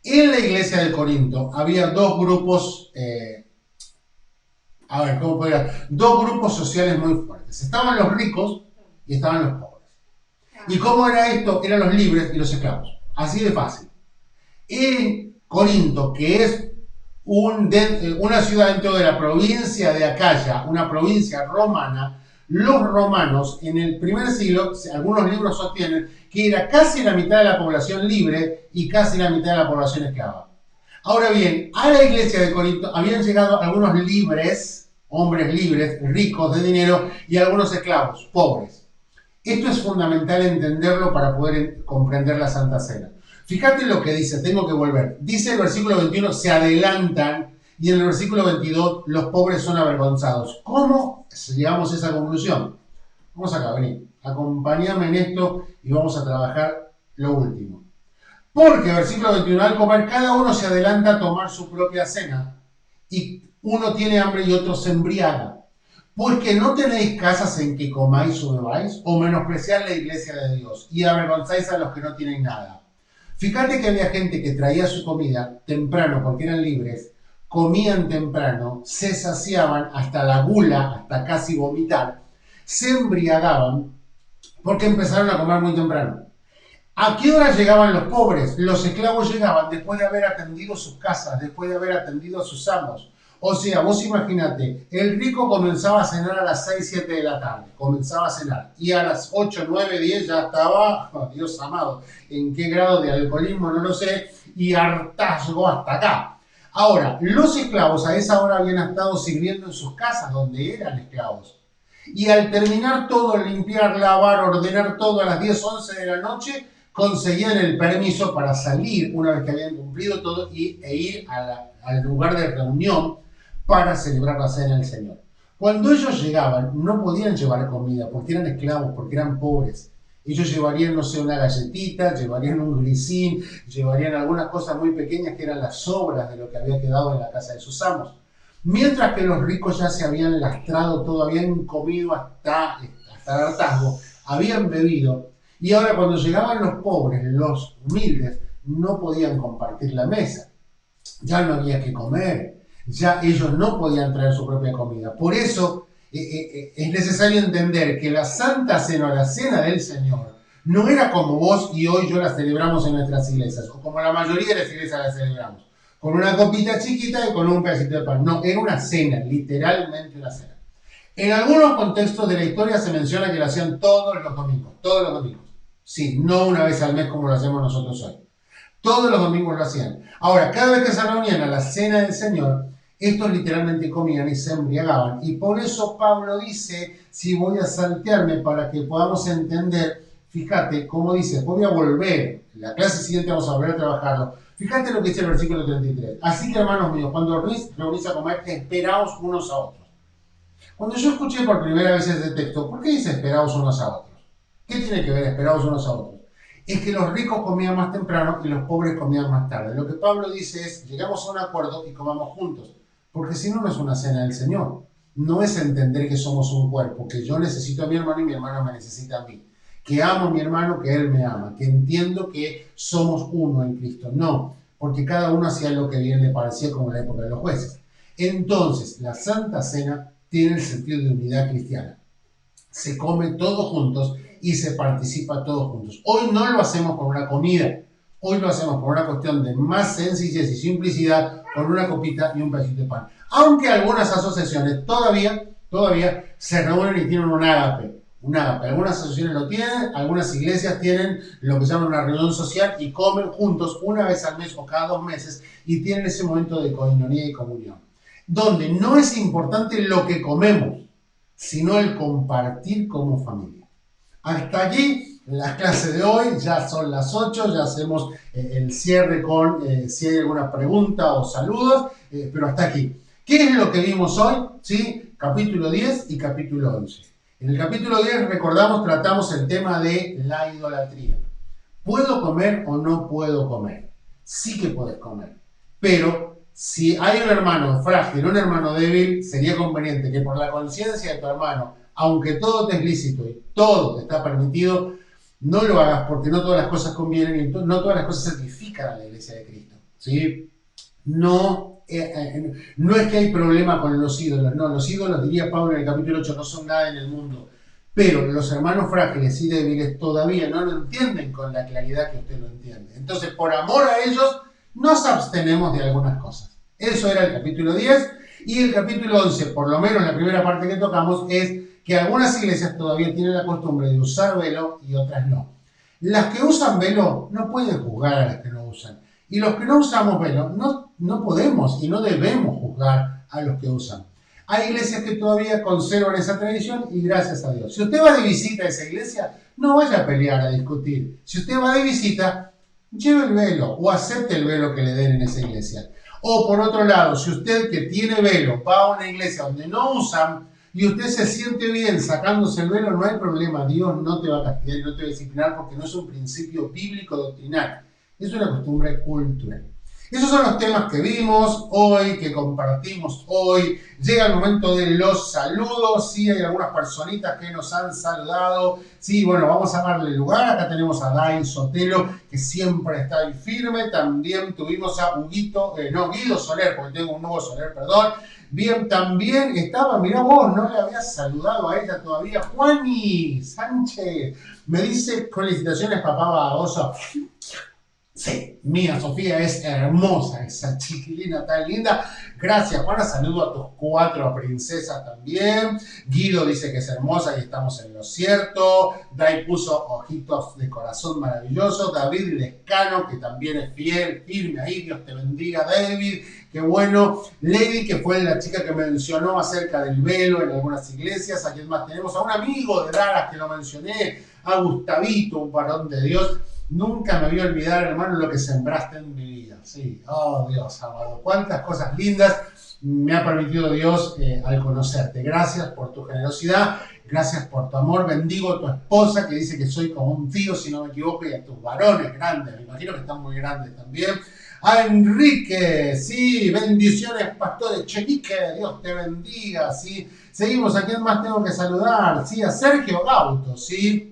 En la iglesia de Corinto había dos grupos, dos grupos sociales muy fuertes. Estaban los ricos y estaban los pobres. ¿Y cómo era esto? Eran los libres y los esclavos. Así de fácil. En Corinto, que es una ciudad dentro de la provincia de Acaya, una provincia romana, los romanos en el primer siglo, algunos libros sostienen que era casi la mitad de la población libre y casi la mitad de la población esclava. Ahora bien, a la iglesia de Corinto habían llegado algunos libres, hombres libres, ricos de dinero, y algunos esclavos, pobres. Esto es fundamental entenderlo para poder comprender la Santa Cena. Fíjate lo que dice, tengo que volver. Dice el versículo 21, se adelantan, y en el versículo 22, los pobres son avergonzados. ¿Cómo llegamos a esa conclusión? Vamos acá, vení, acompáñame en esto y vamos a trabajar lo último. Porque, versículo 21, al comer, cada uno se adelanta a tomar su propia cena, y uno tiene hambre y otro se embriaga. Porque no tenéis casas en que comáis o bebáis, o menospreciáis la iglesia de Dios, y avergonzáis a los que no tienen nada. Fíjate que había gente que traía su comida temprano porque eran libres, comían temprano, se saciaban hasta la gula, hasta casi vomitar, se embriagaban porque empezaron a comer muy temprano. ¿A qué hora llegaban los pobres? Los esclavos llegaban después de haber atendido sus casas, después de haber atendido a sus amos. O sea, vos imaginate, el rico comenzaba a cenar a las 6, 7 de la tarde, comenzaba a cenar, y a las 8, 9, 10 ya estaba, oh, Dios amado, en qué grado de alcoholismo no lo sé, y hartazgo hasta acá. Ahora, los esclavos a esa hora habían estado sirviendo en sus casas donde eran esclavos. Y al terminar todo, limpiar, lavar, ordenar todo a las 10, 11 de la noche, conseguían el permiso para salir una vez que habían cumplido todo e ir al lugar de reunión para celebrar la cena del Señor. Cuando ellos llegaban, no podían llevar comida porque eran esclavos, porque eran pobres. Ellos llevarían, no sé, una galletita, llevarían un grisín, llevarían algunas cosas muy pequeñas que eran las sobras de lo que había quedado en la casa de sus amos. Mientras que los ricos ya se habían lastrado todo, habían comido hasta el hartazgo, habían bebido, y ahora cuando llegaban los pobres, los humildes, no podían compartir la mesa. Ya no había que comer, ya ellos no podían traer su propia comida. Por eso es necesario entender que la Santa Cena, la Cena del Señor, no era como vos y hoy yo la celebramos en nuestras iglesias, o como la mayoría de las iglesias la celebramos, con una copita chiquita y con un pedacito de pan. No, era una cena, literalmente una cena. En algunos contextos de la historia se menciona que la hacían todos los domingos, todos los domingos. Sí, no una vez al mes como lo hacemos nosotros hoy. Todos los domingos lo hacían. Ahora, cada vez que se reunían a la Cena del Señor, estos literalmente comían y se embriagaban. Y por eso Pablo dice, si voy a saltearme para que podamos entender, fíjate cómo dice, voy a volver, en la clase siguiente vamos a volver a trabajarlo. Fíjate lo que dice el versículo 33. Así que, hermanos míos, cuando reunís a comer, esperaos unos a otros. Cuando yo escuché por primera vez este texto, ¿por qué dice esperaos unos a otros? ¿Qué tiene que ver esperaos unos a otros? Es que los ricos comían más temprano y los pobres comían más tarde. Lo que Pablo dice es, llegamos a un acuerdo y comamos juntos. Porque si no, no es una cena del Señor. No es entender que somos un cuerpo, que yo necesito a mi hermano y mi hermano me necesita a mí. Que amo a mi hermano, que él me ama. Que entiendo que somos uno en Cristo. No, porque cada uno hacía lo que bien le parecía, como en la época de los jueces. Entonces, la Santa Cena tiene el sentido de unidad cristiana. Se come todos juntos y se participa todos juntos. Hoy no lo hacemos con una comida. Hoy lo hacemos por una cuestión de más sencillez y simplicidad, con una copita y un pedacito de pan. Aunque algunas asociaciones todavía se reúnen y tienen un ágape. Un ágape. Algunas asociaciones lo tienen, algunas iglesias tienen lo que se llama una reunión social y comen juntos una vez al mes o cada 2 meses y tienen ese momento de coinonía y comunión. Donde no es importante lo que comemos, sino el compartir como familia. Hasta allí la clase de hoy, ya son las 8, ya hacemos el cierre con si hay alguna pregunta o saludos, pero hasta aquí. ¿Qué es lo que vimos hoy? ¿Sí? Capítulo 10 y capítulo 11. En el capítulo 10, recordamos, tratamos el tema de la idolatría. ¿Puedo comer o no puedo comer? Sí que puedes comer, pero si hay un hermano frágil, un hermano débil, sería conveniente que por la conciencia de tu hermano, aunque todo te es lícito y todo te está permitido, no lo hagas porque no todas las cosas convienen y no todas las cosas santifican a la iglesia de Cristo. ¿Sí? No es que hay problema con los ídolos, no, los ídolos, diría Pablo en el capítulo 8, no son nada en el mundo. Pero los hermanos frágiles y débiles todavía no lo entienden con la claridad que usted lo entiende. Entonces, por amor a ellos, nos abstenemos de algunas cosas. Eso era el capítulo 10 y el capítulo 11, por lo menos la primera parte que tocamos, es que algunas iglesias todavía tienen la costumbre de usar velo y otras no. Las que usan velo no pueden juzgar a las que no usan. Y los que no usamos velo no podemos y no debemos juzgar a los que usan. Hay iglesias que todavía conservan esa tradición y gracias a Dios. Si usted va de visita a esa iglesia, no vaya a pelear, a discutir. Si usted va de visita, lleve el velo o acepte el velo que le den en esa iglesia. O por otro lado, si usted que tiene velo va a una iglesia donde no usan y usted se siente bien sacándose el velo, no hay problema. Dios no te va a castigar y no te va a disciplinar porque no es un principio bíblico doctrinal. Es una costumbre cultural. Esos son los temas que vimos hoy, que compartimos hoy. Llega el momento de los saludos. Sí, hay algunas personitas que nos han saludado. Sí, bueno, vamos a darle lugar. Acá tenemos a Dai Sotelo, que siempre está ahí firme. También tuvimos a Guido Soler, porque tengo un nuevo Soler, perdón. Bien, también estaba, mirá vos, no le habías saludado a ella todavía. Juani Sánchez me dice, felicitaciones, papá baboso. Sí, mía Sofía es hermosa, esa chiquilina tan linda. Gracias, Juana. Saludo a tus 4 princesas también. Guido dice que es hermosa y estamos en lo cierto. Dai puso ojitos de corazón maravilloso. David Lescano, que también es fiel, firme ahí. Dios te bendiga, David. Qué bueno. Lady, que fue la chica que mencionó acerca del velo en algunas iglesias. ¿A quién más tenemos? A un amigo de Raras que lo mencioné. A Gustavito, un varón de Dios. Nunca me voy a olvidar, hermano, lo que sembraste en mi vida. Sí, oh Dios, amado, cuántas cosas lindas me ha permitido Dios al conocerte. Gracias por tu generosidad, gracias por tu amor. Bendigo a tu esposa que dice que soy como un tío, si no me equivoco, y a tus varones grandes, me imagino que están muy grandes también. A Enrique, sí, bendiciones, pastores Chequique, Dios te bendiga, sí. Seguimos, ¿a quién más tengo que saludar? Sí, a Sergio Gauto, sí.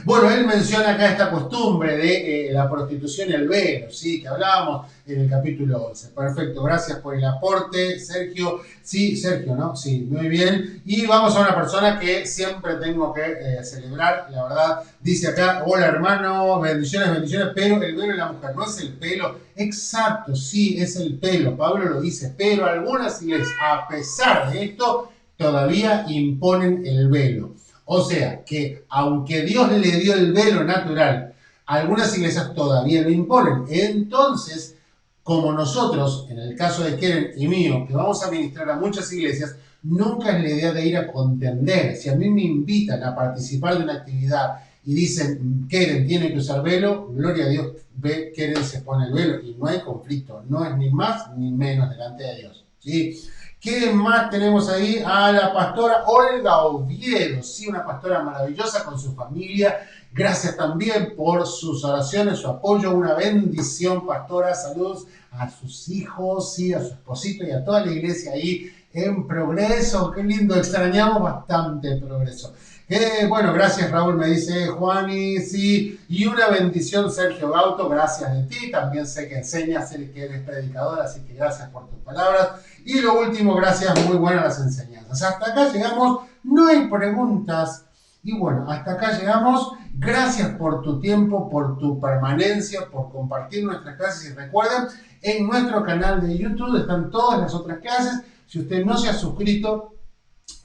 Bueno, él menciona acá esta costumbre de la prostitución y el velo, ¿sí? Que hablábamos en el capítulo 11. Perfecto, gracias por el aporte, Sergio. Sí, Sergio, ¿no? Sí, muy bien. Y vamos a una persona que siempre tengo que celebrar, la verdad. Dice acá, hola hermano, bendiciones, bendiciones, pero el velo de la mujer no es el pelo. Exacto, sí, es el pelo. Pablo lo dice, pero algunas iglesias, a pesar de esto, todavía imponen el velo. O sea, que aunque Dios le dio el velo natural, algunas iglesias todavía lo imponen. Entonces, como nosotros, en el caso de Keren y mío, que vamos a ministrar a muchas iglesias, nunca es la idea de ir a contender. Si a mí me invitan a participar de una actividad y dicen, Keren tiene que usar velo, gloria a Dios, Keren se pone el velo y no hay conflicto, no es ni más ni menos delante de Dios, ¿sí? ¿Qué más tenemos ahí? A la pastora Olga Oviedo, sí, una pastora maravillosa con su familia. Gracias también por sus oraciones, su apoyo, una bendición, pastora. Saludos a sus hijos, sí, a su esposito y a toda la iglesia ahí en Progreso. Qué lindo, extrañamos bastante Progreso. Bueno, gracias Raúl, me dice Juani, sí, y una bendición Sergio Gauto, gracias de ti, también sé que enseñas, sé que eres predicador, así que gracias por tus palabras. Y lo último, gracias, muy buenas las enseñanzas. Hasta acá llegamos, no hay preguntas, y bueno, hasta acá llegamos. Gracias por tu tiempo, por tu permanencia, por compartir nuestras clases, y recuerden, en nuestro canal de YouTube están todas las otras clases. Si usted no se ha suscrito,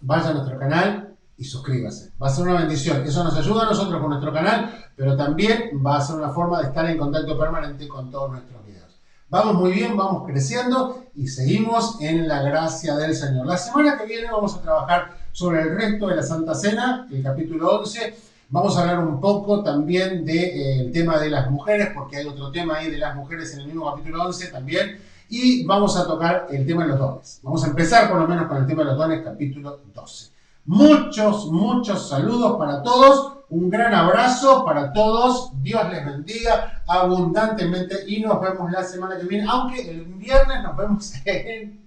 vaya a nuestro canal y suscríbase. Va a ser una bendición. Eso nos ayuda a nosotros con nuestro canal, pero también va a ser una forma de estar en contacto permanente con todos nuestros videos. Vamos muy bien, vamos creciendo y seguimos en la gracia del Señor. La semana que viene vamos a trabajar sobre el resto de la Santa Cena, el capítulo 11. Vamos a hablar un poco también del tema de las mujeres, porque hay otro tema ahí de las mujeres en el mismo capítulo 11 también. Y vamos a tocar el tema de los dones. Vamos a empezar por lo menos con el tema de los dones, capítulo 12. Muchos saludos para todos. Un gran abrazo para todos. Dios les bendiga abundantemente y nos vemos la semana que viene. Aunque el viernes nos vemos en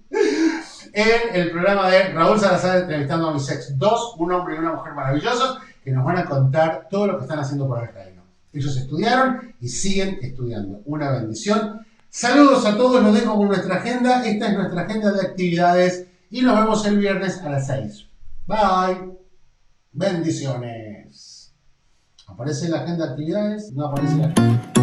el programa de Raúl Salazar entrevistando a mis ex. Dos, un hombre y una mujer maravillosos que nos van a contar todo lo que están haciendo por el reino. Ellos estudiaron y siguen estudiando. Una bendición. Saludos a todos, los dejo con nuestra agenda. Esta es nuestra agenda de actividades y nos vemos el viernes a las 6. Bye. Bendiciones. ¿Aparece la agenda de actividades? No aparece la agenda.